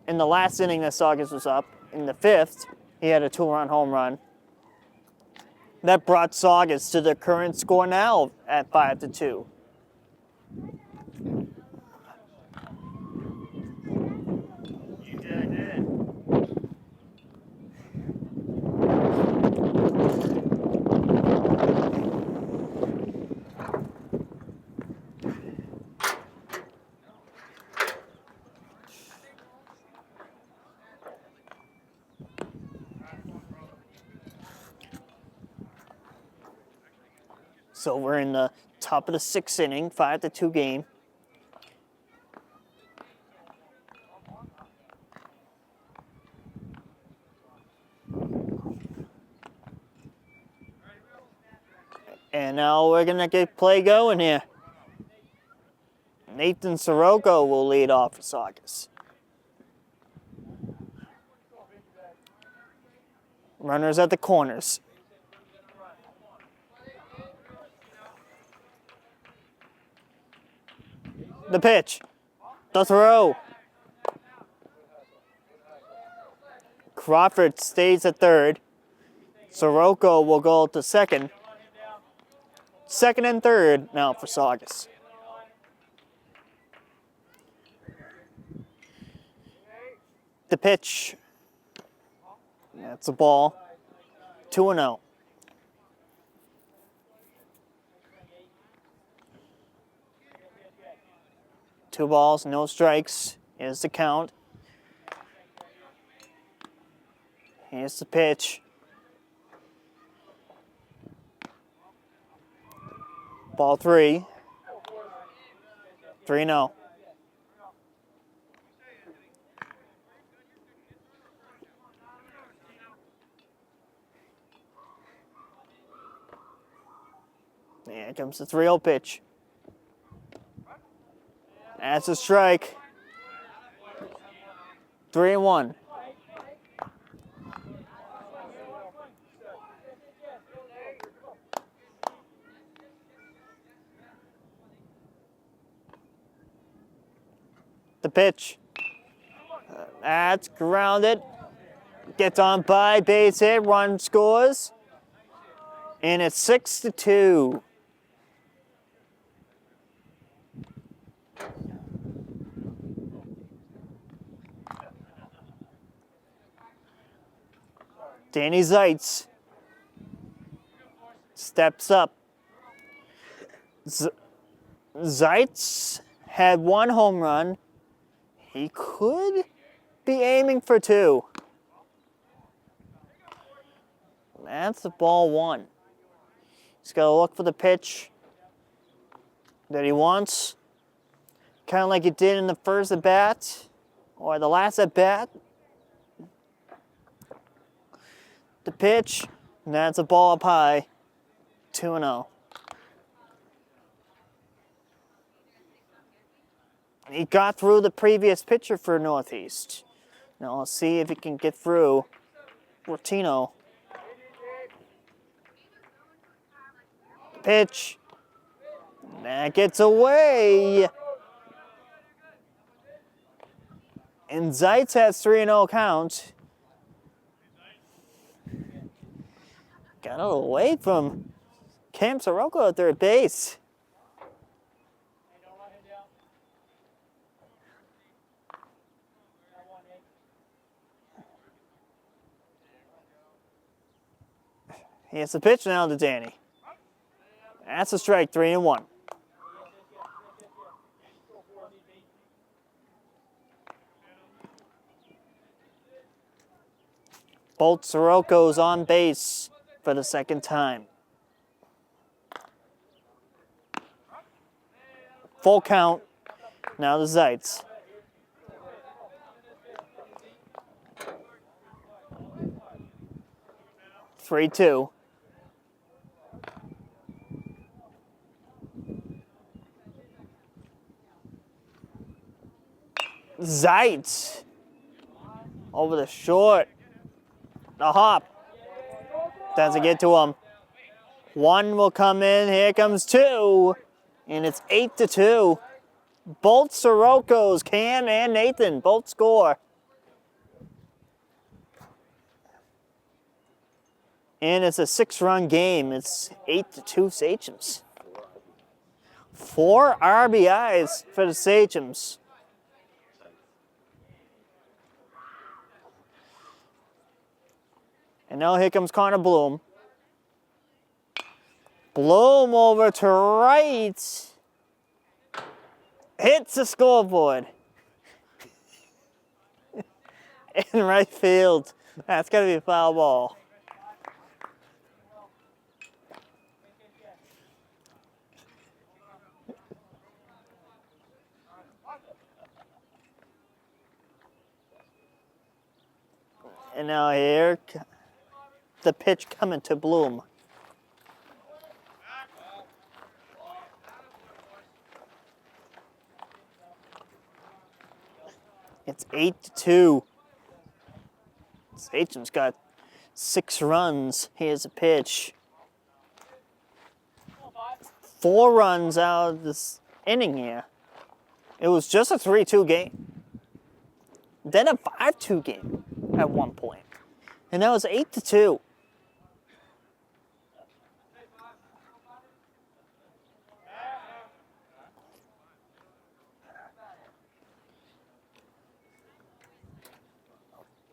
In the last inning that Saugus was up, in the 5th, he had a 2-run home run. That brought Saugus to the current score now at 5-2. You tagged in. So we're in the top of the 6th inning, 5-2 game. And now we're gonna get play going here. Nathan Sirocco will lead off for Saugus. Runners at the corners. The pitch. The throw. Crawford stays at third. Sirocco will go to second. Second and third now for Saugus. The pitch. That's a ball. 2-0. Two balls, no strikes. Here's the count. Here's the pitch. Ball 3. 3-0. Here comes the 3-0 pitch. That's a strike. 3-1. The pitch. That's grounded. Gets on by, base hit, run scores. And it's 6-2. Danny Zeitz steps up. Zeitz had 1 home run. He could be aiming for 2. That's the ball 1. He's got to look for the pitch that he wants. Kind of like he did in the first at bat, or the last at bat. The pitch, and that's a ball up high. 2-0. He got through the previous pitcher for Northeast. Now let's see if he can get through Rotino. Pitch. That gets away. And Zeitz has 3-0 count. Got it away from Cam Sirocco at third base. Here's the pitch now to Danny. That's a strike, 3-1. Both Sirocco's on base for the second time. Full count. Now the Zeitz. Three, two. Zeitz. Over the short. The hop. Doesn't get to him. One will come in. Here comes two. And it's 8-2. Both Sirocco's, Cam and Nathan, both score. And it's a 6-run game. It's 8-2 Sachems. 4 RBIs for the Sachems. And now here comes Connor Bloom. Bloom over to right. Hits the scoreboard. In right field. That's got to be a foul ball. And now here, the pitch coming to Bloom. It's 8-2. Sachem's got 6 runs. Here's a pitch. 4 runs out of this inning here. It was just a 3-2 game. Then a 5-2 game at one point. And now it's 8-2.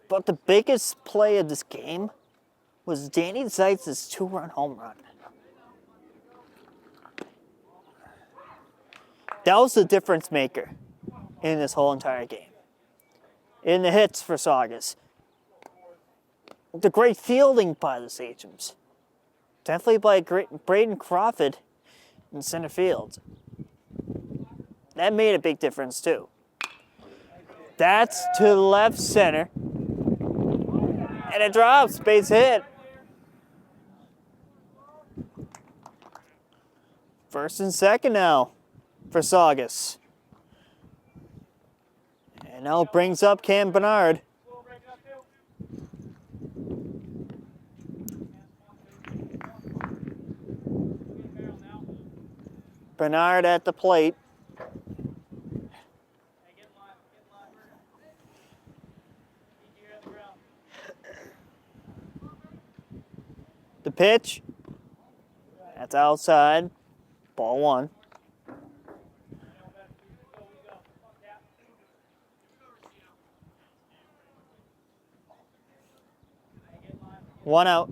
But the biggest play of this game was Danny Zeitz's 2-run home run. That was the difference maker in this whole entire game. In the hits for Saugus. The great fielding by the Sachems. Definitely by Braden Crawford in center field. That made a big difference too. That's to left center. And it drops, base hit. First and second now for Saugus. And now it brings up Cam Bernard. Bernard at the plate. The pitch. That's outside. Ball 1. One out.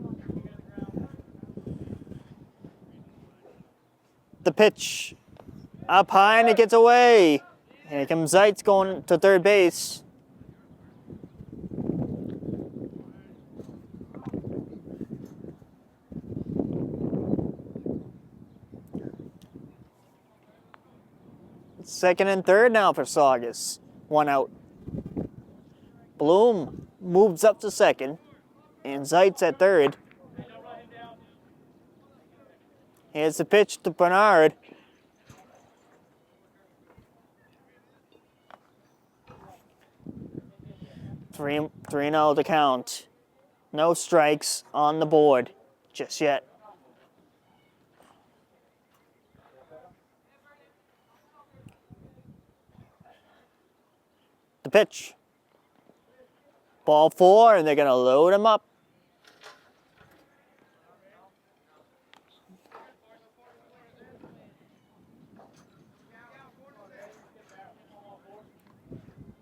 The pitch. Up high and it gets away. Here comes Zeitz going to third base. Second and third now for Saugus. One out. Bloom moves up to second. And Zeitz at third. Here's the pitch to Bernard. Three and out to count. No strikes on the board just yet. The pitch. Ball 4, and they're going to load him up.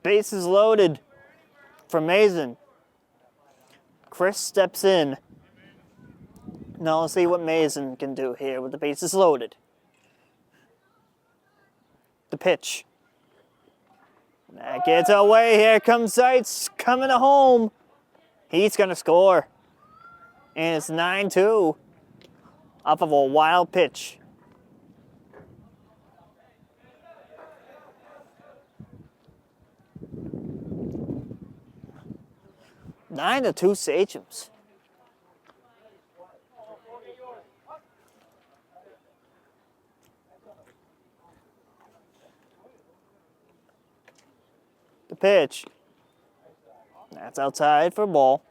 Bases loaded for Mason. Chris steps in. Now let's see what Mason can do here with the bases loaded. The pitch. That gets away. Here comes Zeitz coming home. He's going to score. And it's 9-2 off of a wild pitch. 9-2 Sachems. The pitch. That's outside for a ball.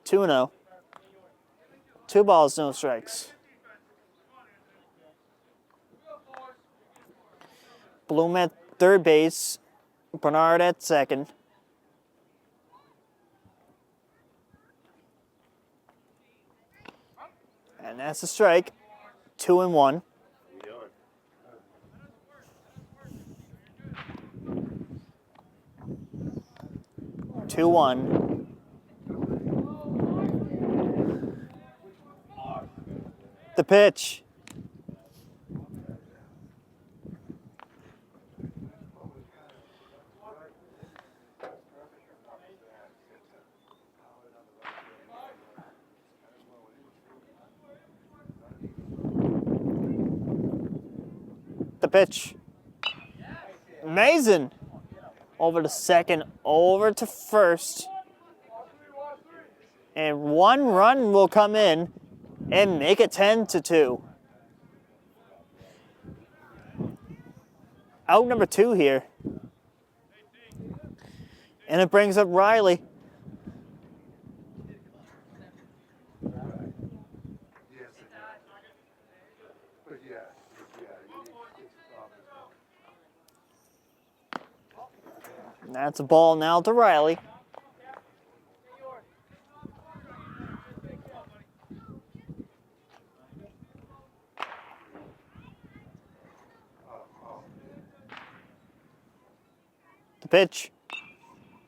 2-0. 2 balls, no strikes. Bloom at third base. Bernard at second. And that's a strike. 2-1. 2-1. The pitch. The pitch. Amazing. Over to second, over to first. And 1 run will come in and make it 10-2. Out number 2 here. And it brings up Riley. And that's a ball now to Riley. The pitch.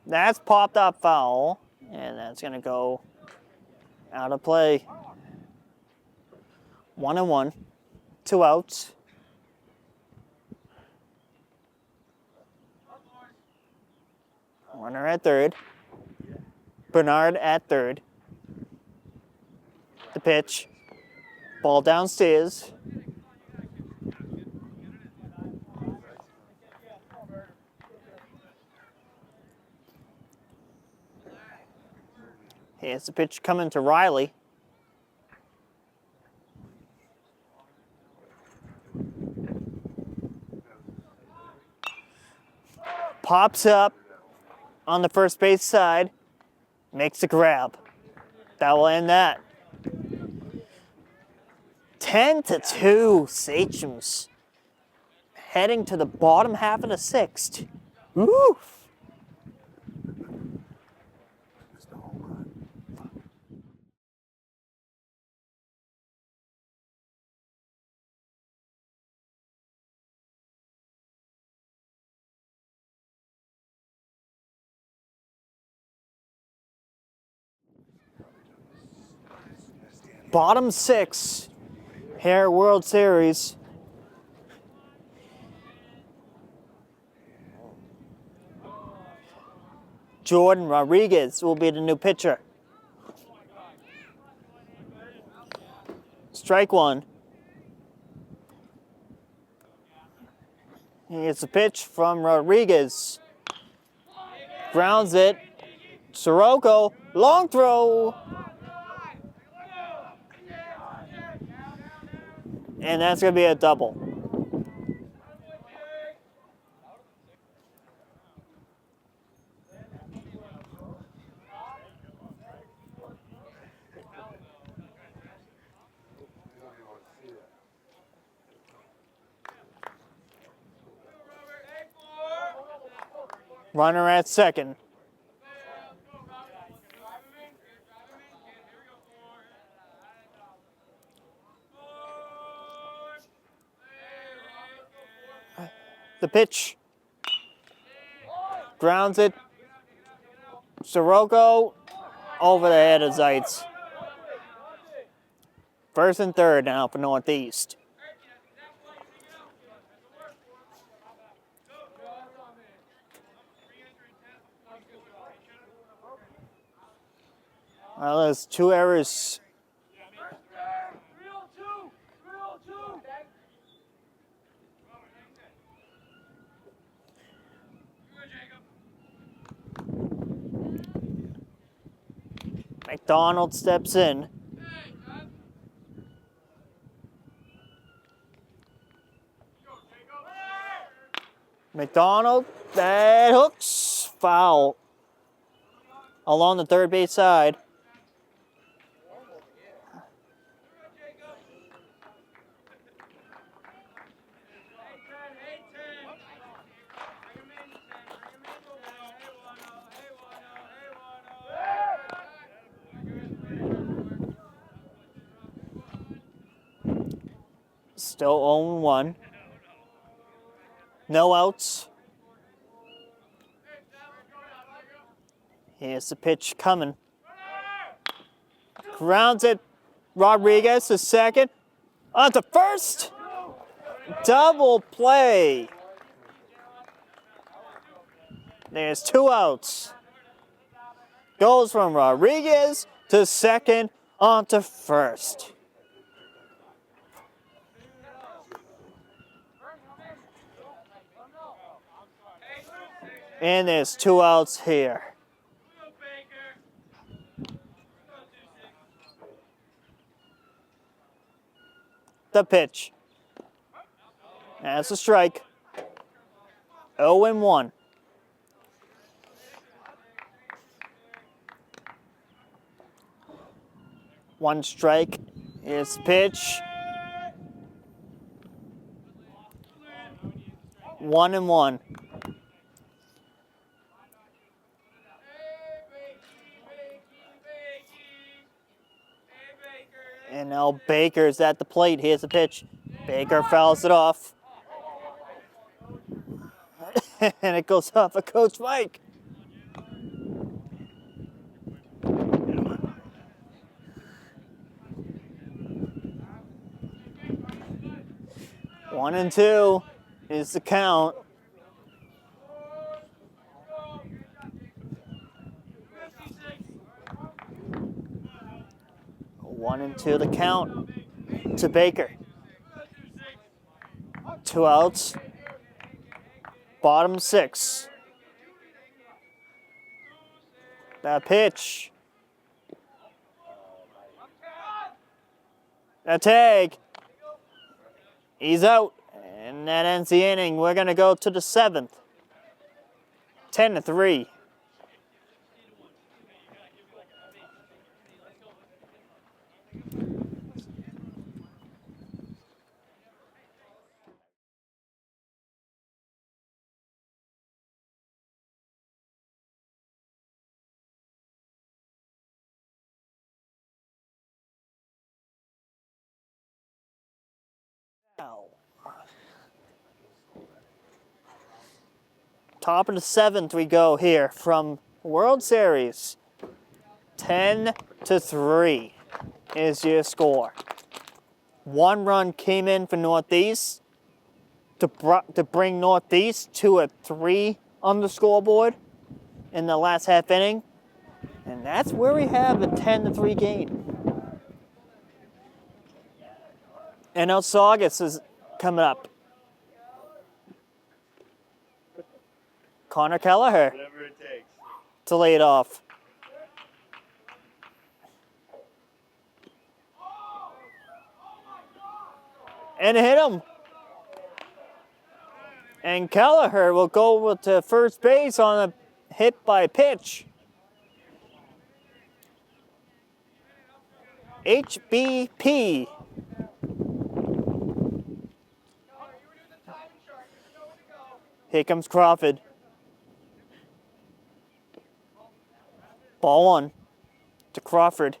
That's popped up foul. And that's going to go out of play. 1-1. 2 outs. Runner at third. Bernard at third. The pitch. Ball downstairs. Here's the pitch coming to Riley. Pops up on the first base side. Makes the grab. That will end that. 10-2 Sachems. Heading to the bottom half of the 6th. Oof. Bottom 6 here World Series. Jordan Rodriguez will be the new pitcher. Strike 1. Here's a pitch from Rodriguez. Grounds it. Sirocco, long throw. And that's going to be a double. Runner at second. The pitch. Grounds it. Sirocco over the head of Zeitz. First and third now for Northeast. Well, there's 2 errors. McDonald steps in. McDonald, that hooks, foul. Along the third base side. Still 0-1. No outs. Here's the pitch coming. Grounds it. Rodriguez to second. On to first. Double play. There's 2 outs. Goes from Rodriguez to second on to first. And there's 2 outs here. The pitch. That's a strike. 0-1. One strike. Here's the pitch. 1-1. And now Baker's at the plate. Here's the pitch. Baker fouls it off. And it goes off of Coach Mike. One and 2 is the count. One and 2 the count to Baker. 2 outs. Bottom 6. That pitch. That tag. He's out. And that ends the inning. We're going to go to the 7th. 10-3. Top of the 7th we go here from World Series. 10-3 is your score. 1 run came in for Northeast to bring Northeast to a 3 on the scoreboard in the last half inning. And that's where we have a 10-3 game. And now Saugus is coming up. Connor Kelleher Whatever it takes. to lay it off. And hit him. And Kelleher will go to first base on a hit by pitch. HBP. Here comes Crawford. Ball 1 to Crawford.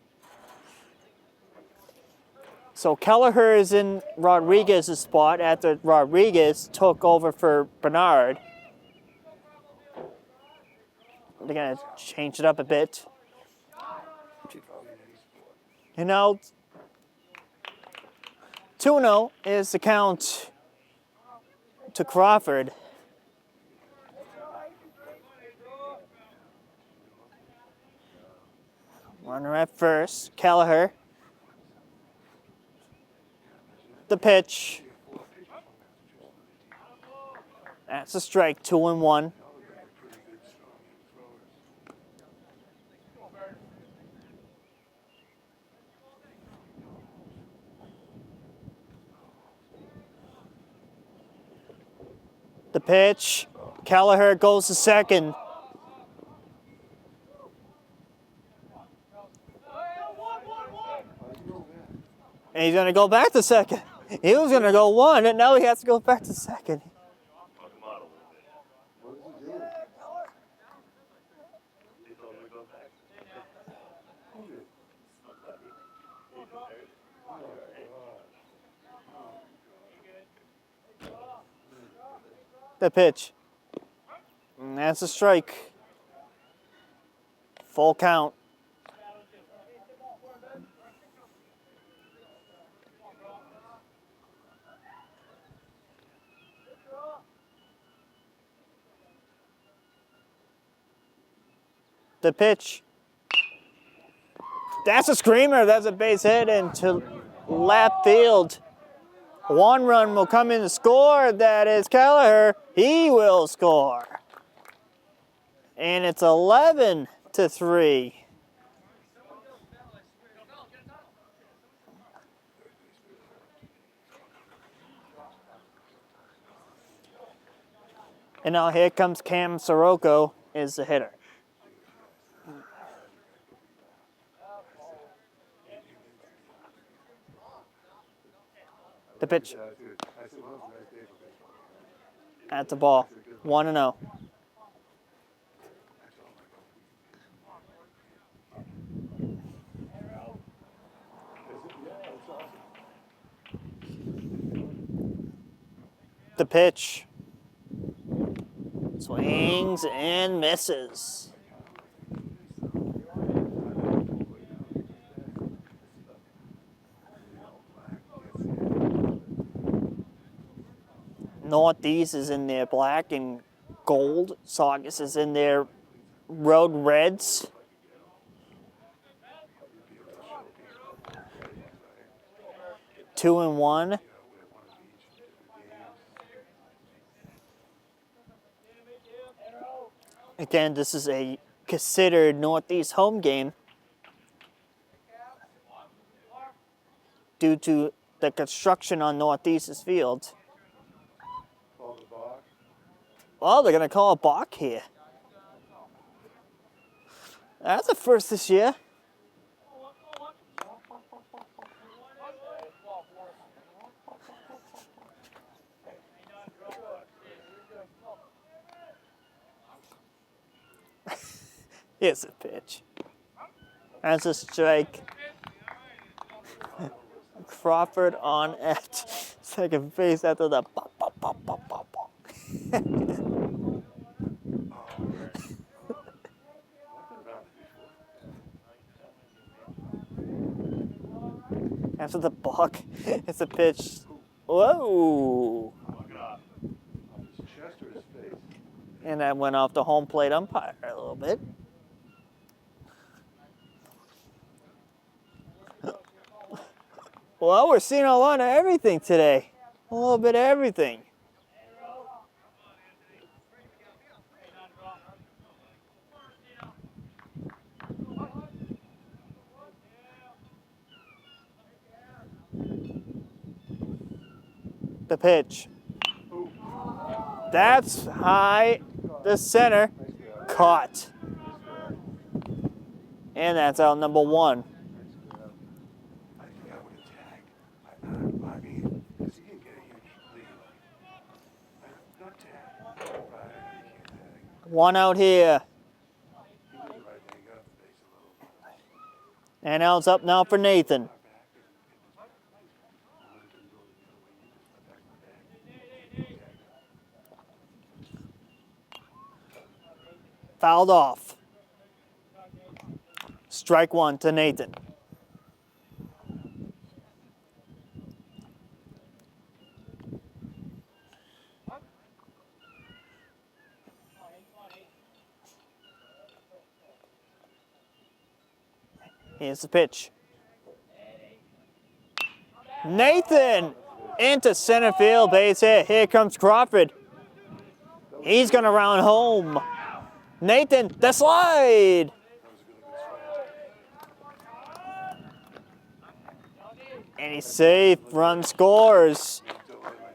So Kelleher is in Rodriguez's spot after Rodriguez took over for Bernard. They're going to change it up a bit. You know, 2-0 is the count to Crawford. Runner at first, Kelleher. The pitch. That's a strike, 2-1. The pitch. Kelleher goes to second. And he's going to go back to second. He was going to go one, and now he has to go back to second. The pitch. And that's a strike. Full count. The pitch. That's a screamer. That's a base hit into left field. One run will come in to score. That is Kelleher. He will score. And it's 11-3. And now here comes Cam Sirocco is the hitter. The pitch. At the ball. 1-0. The pitch. Swings and misses. Northeast is in their black and gold. Saugus is in their road reds. Two and one. Again, this is a considered Northeast home game due to the construction on Northeast's field. Well, they're going to call a balk here. That's a first this year. Here's a pitch. That's a strike. Crawford on at second base after the pop, pop, pop, pop, pop, pop. After the balk, it's a pitch. Whoa! And that went off the home plate umpire a little bit. Well, we're seeing a lot of everything today. A little bit of everything. The pitch. That's high. The center. Caught. And that's out number one. One out here. And now it's up now for Nathan. Fouled off. Strike one to Nathan. Here's the pitch. Nathan into center field, base hit. Here comes Crawford. He's going to round home. Nathan, the slide. And he's safe. Run scores.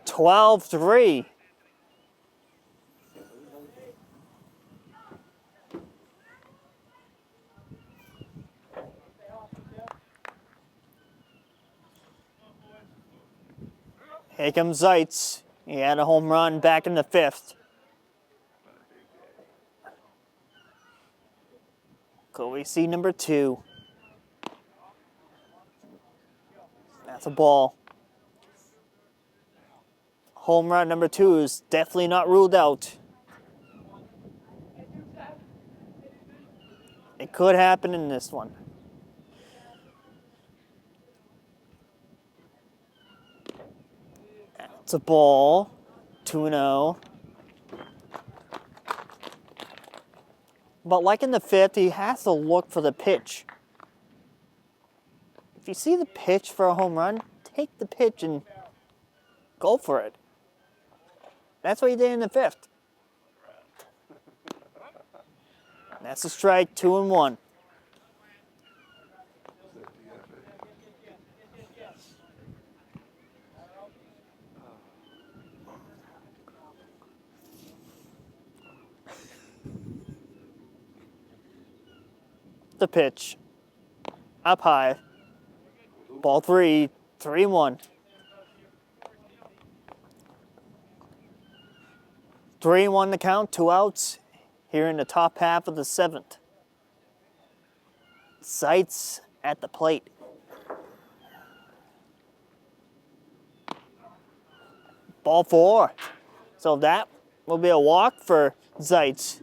12-3. Here comes Zeitz. He had a home run back in the 5th. Could we see number 2? That's a ball. Home run number 2 is definitely not ruled out. It could happen in this one. It's a ball. 2-0. But like in the 5th, he has to look for the pitch. If you see the pitch for a home run, take the pitch and go for it. That's what he did in the 5th. That's a strike, 2-1. The pitch. Up high. Ball 3, 3-1. 3-1 the count, 2 outs here in the top half of the 7th. Zeitz at the plate. Ball 4. So that will be a walk for Zeitz.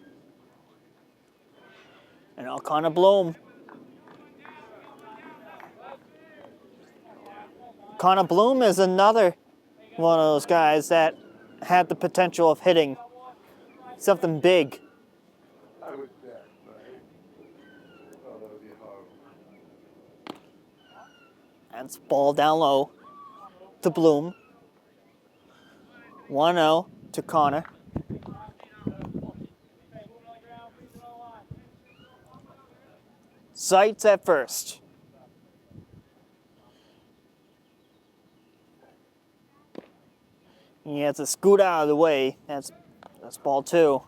And O'Connor Bloom. Connor Bloom is another one of those guys that had the potential of hitting something big. I would bet, right? Oh, that would be horrible. That's ball down low to Bloom. 1-0 to Connor. Zeitz at first. He has to scoot out of the way. That's ball 2.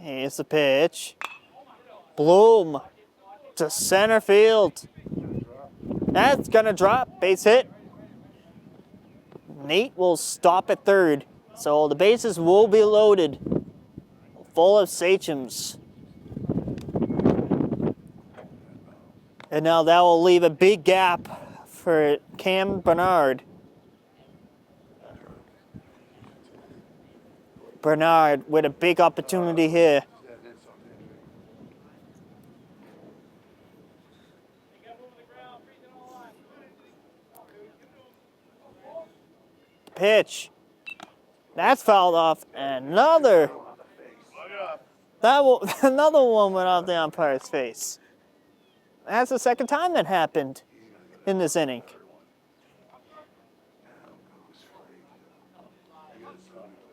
Here's the pitch. Bloom to center field. That's gonna drop. Base hit. Nate will stop at 3rd. So the bases will be loaded. Full of Sachems. And now that will leave a big gap for Cam Bernard. Bernard with a big opportunity here. Pitch. That's fouled off. Another. Another one went off the umpire's face. That's the 2nd time that happened in this inning.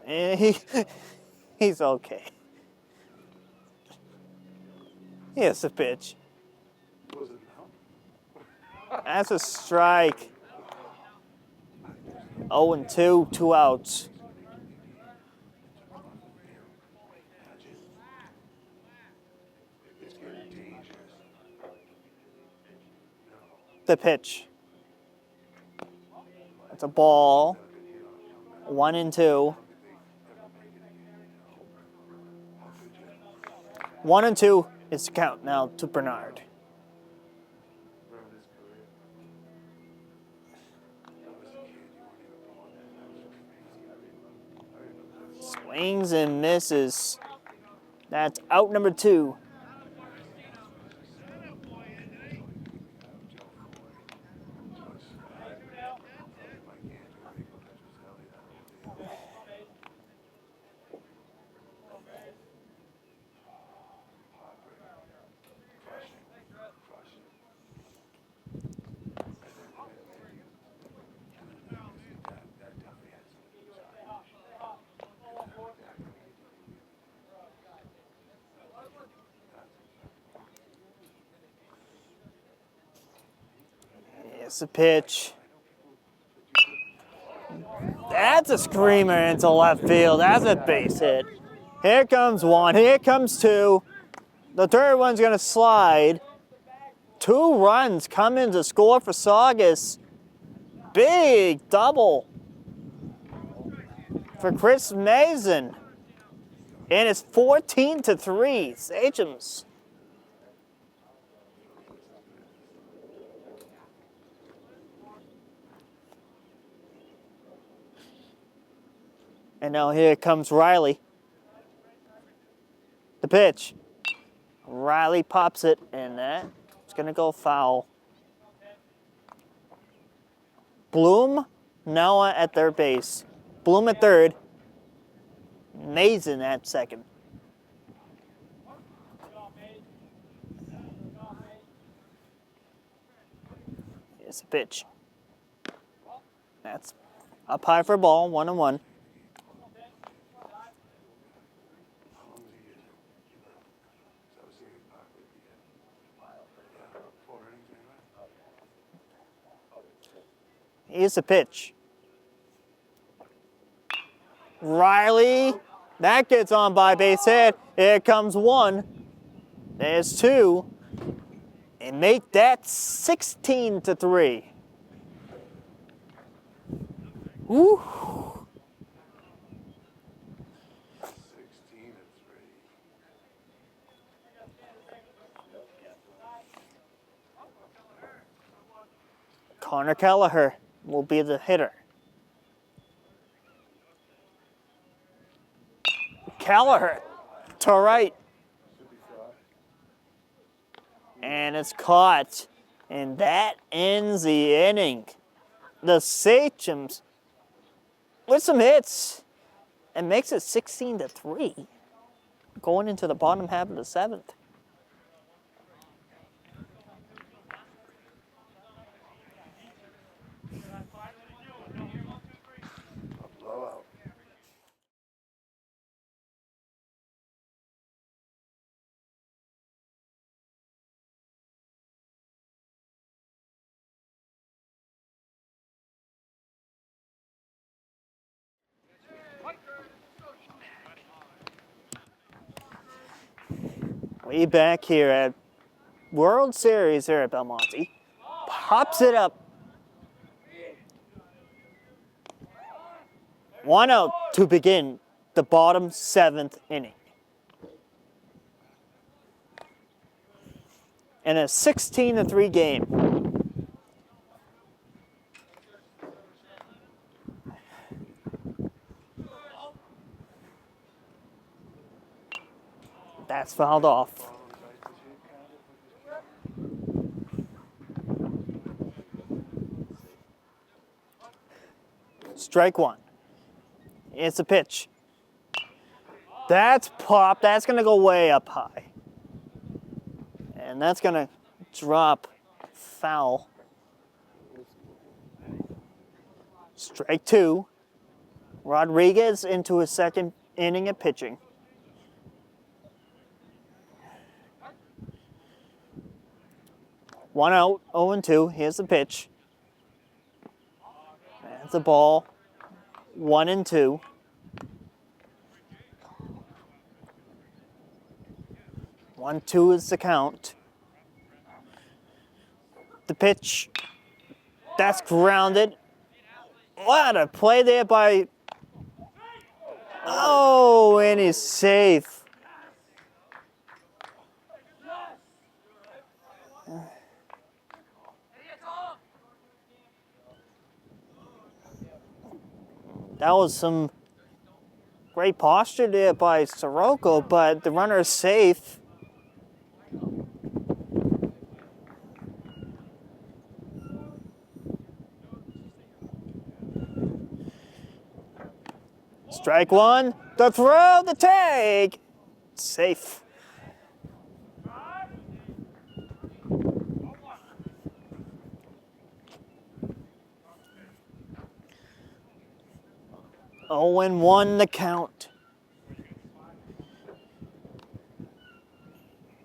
And he's okay. Here's the pitch. That's a strike. 0-2, 2 outs. The pitch. That's a ball. 1-2. 1-2 is the count now to Bernard. Swings and misses. That's out number 2. It's a pitch. That's a screamer into left field. That's a base hit. Here comes one. Here comes two. The third one's going to slide. 2 runs coming to score for Saugus. Big double for Chris Mason. And it's 14-3, Sachems. And now here comes Riley. The pitch. Riley pops it, and that's going to go foul. Bloom, Noah at third base. Bloom at third. Mason at second. Here's a pitch. That's up high for a ball, 1-1. Here's a pitch. Riley, that gets on by base hit. Here comes 1. There's 2. And make that 16-3. Woo. 16-3. Connor Kelleher will be the hitter. Kelleher to right. And it's caught. And that ends the inning. The Sachems with some hits and makes it 16-3 going into the bottom half of the 7th. Blowout. Way back here at World Series here at Belmonte. Pops it up. 1 out to begin the bottom 7th inning. And a 16-3 game. That's fouled off. Strike 1. It's a pitch. That's popped. That's going to go way up high. And that's going to drop foul. Strike 2. Rodriguez into his 2nd inning of pitching. One out, 0-2. Here's the pitch. That's a ball. 1-2. One, 2 is the count. The pitch. That's grounded. What a play there by. Oh, and he's safe. That was some great posture there by Sirocco, but the runner is safe. Strike 1, the throw, the tag. Safe. Oh, and 1 the count.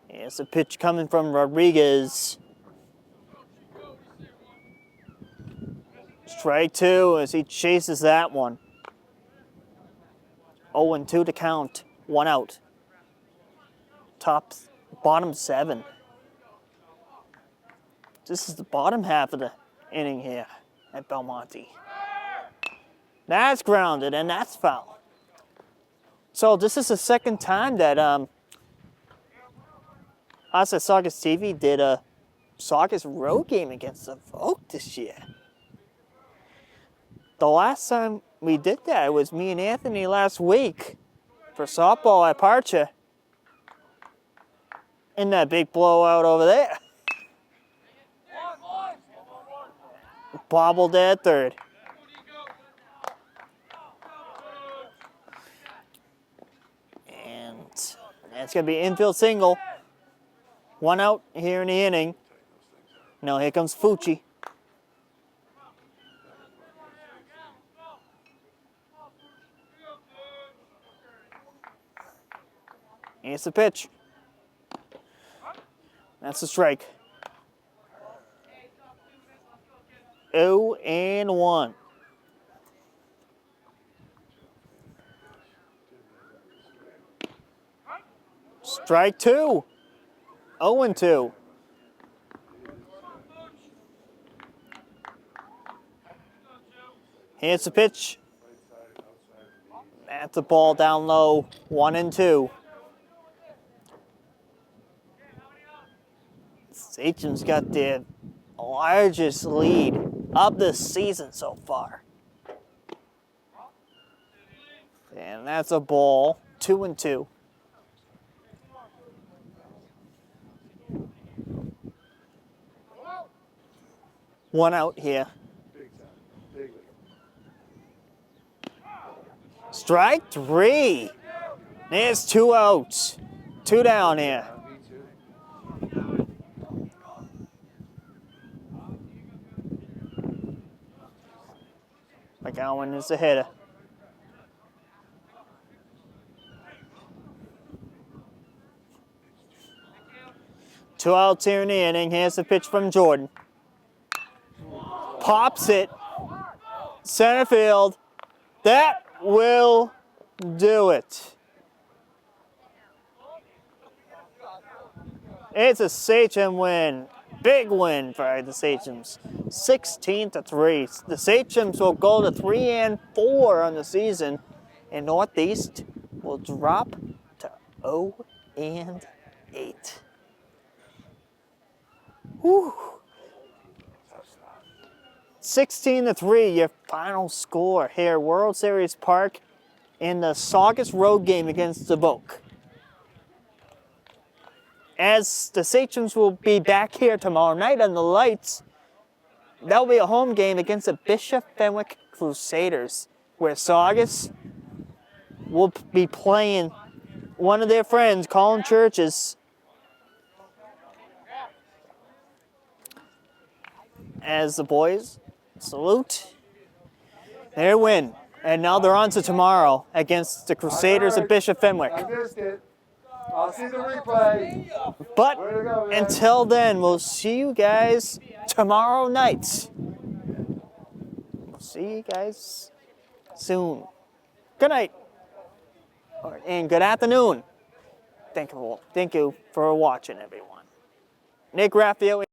Here's a pitch coming from Rodriguez. Strike two as he chases that one. 0-2 to count. 1 out. Bottom 7. This is the bottom half of the inning here at Belmonte. That's grounded and that's foul. So this is the second time that us at Saugus TV did a Saugus road game against the Vogue this year. The last time we did that was me and Anthony last week for softball at Parcher. In that big blowout over there. Bobbled at third. And that's going to be infield single. 1 out here in the inning. Now here comes Fucci. Here's the pitch. That's a strike. 0-1. Strike two. 0-2. Here's the pitch. That's the ball down low. 1-2. Sachems got the largest lead of the season so far. And that's a ball. 2-2. One out here. Strike three. There's 2 outs. 2 down here. McGowan is the hitter. Two outs here in the inning. Here's the pitch from Jordan. Pops it. Center field. That will do it. It's a Sachem win. Big win for the Sachems. 16-3. The Sachems will go to 3-4 on the season, and Northeast will drop to 0-8. Whew. 16-3, your final score here at World Series Park in the Saugus road game against Dubuque. As the Sachems will be back here tomorrow night on the lights, that'll be a home game against the Bishop Fenwick Crusaders, where Saugus will be playing one of their friends, Colin Churches. As the boys salute their win. And now they're on to tomorrow against the Crusaders of Bishop Fenwick. I missed it. I'll see the replay. But Way to go, man. until then, we'll see you guys tomorrow night. We'll see you guys soon. Good night. And good afternoon. Thank you for watching, everyone. Nick Graffeo.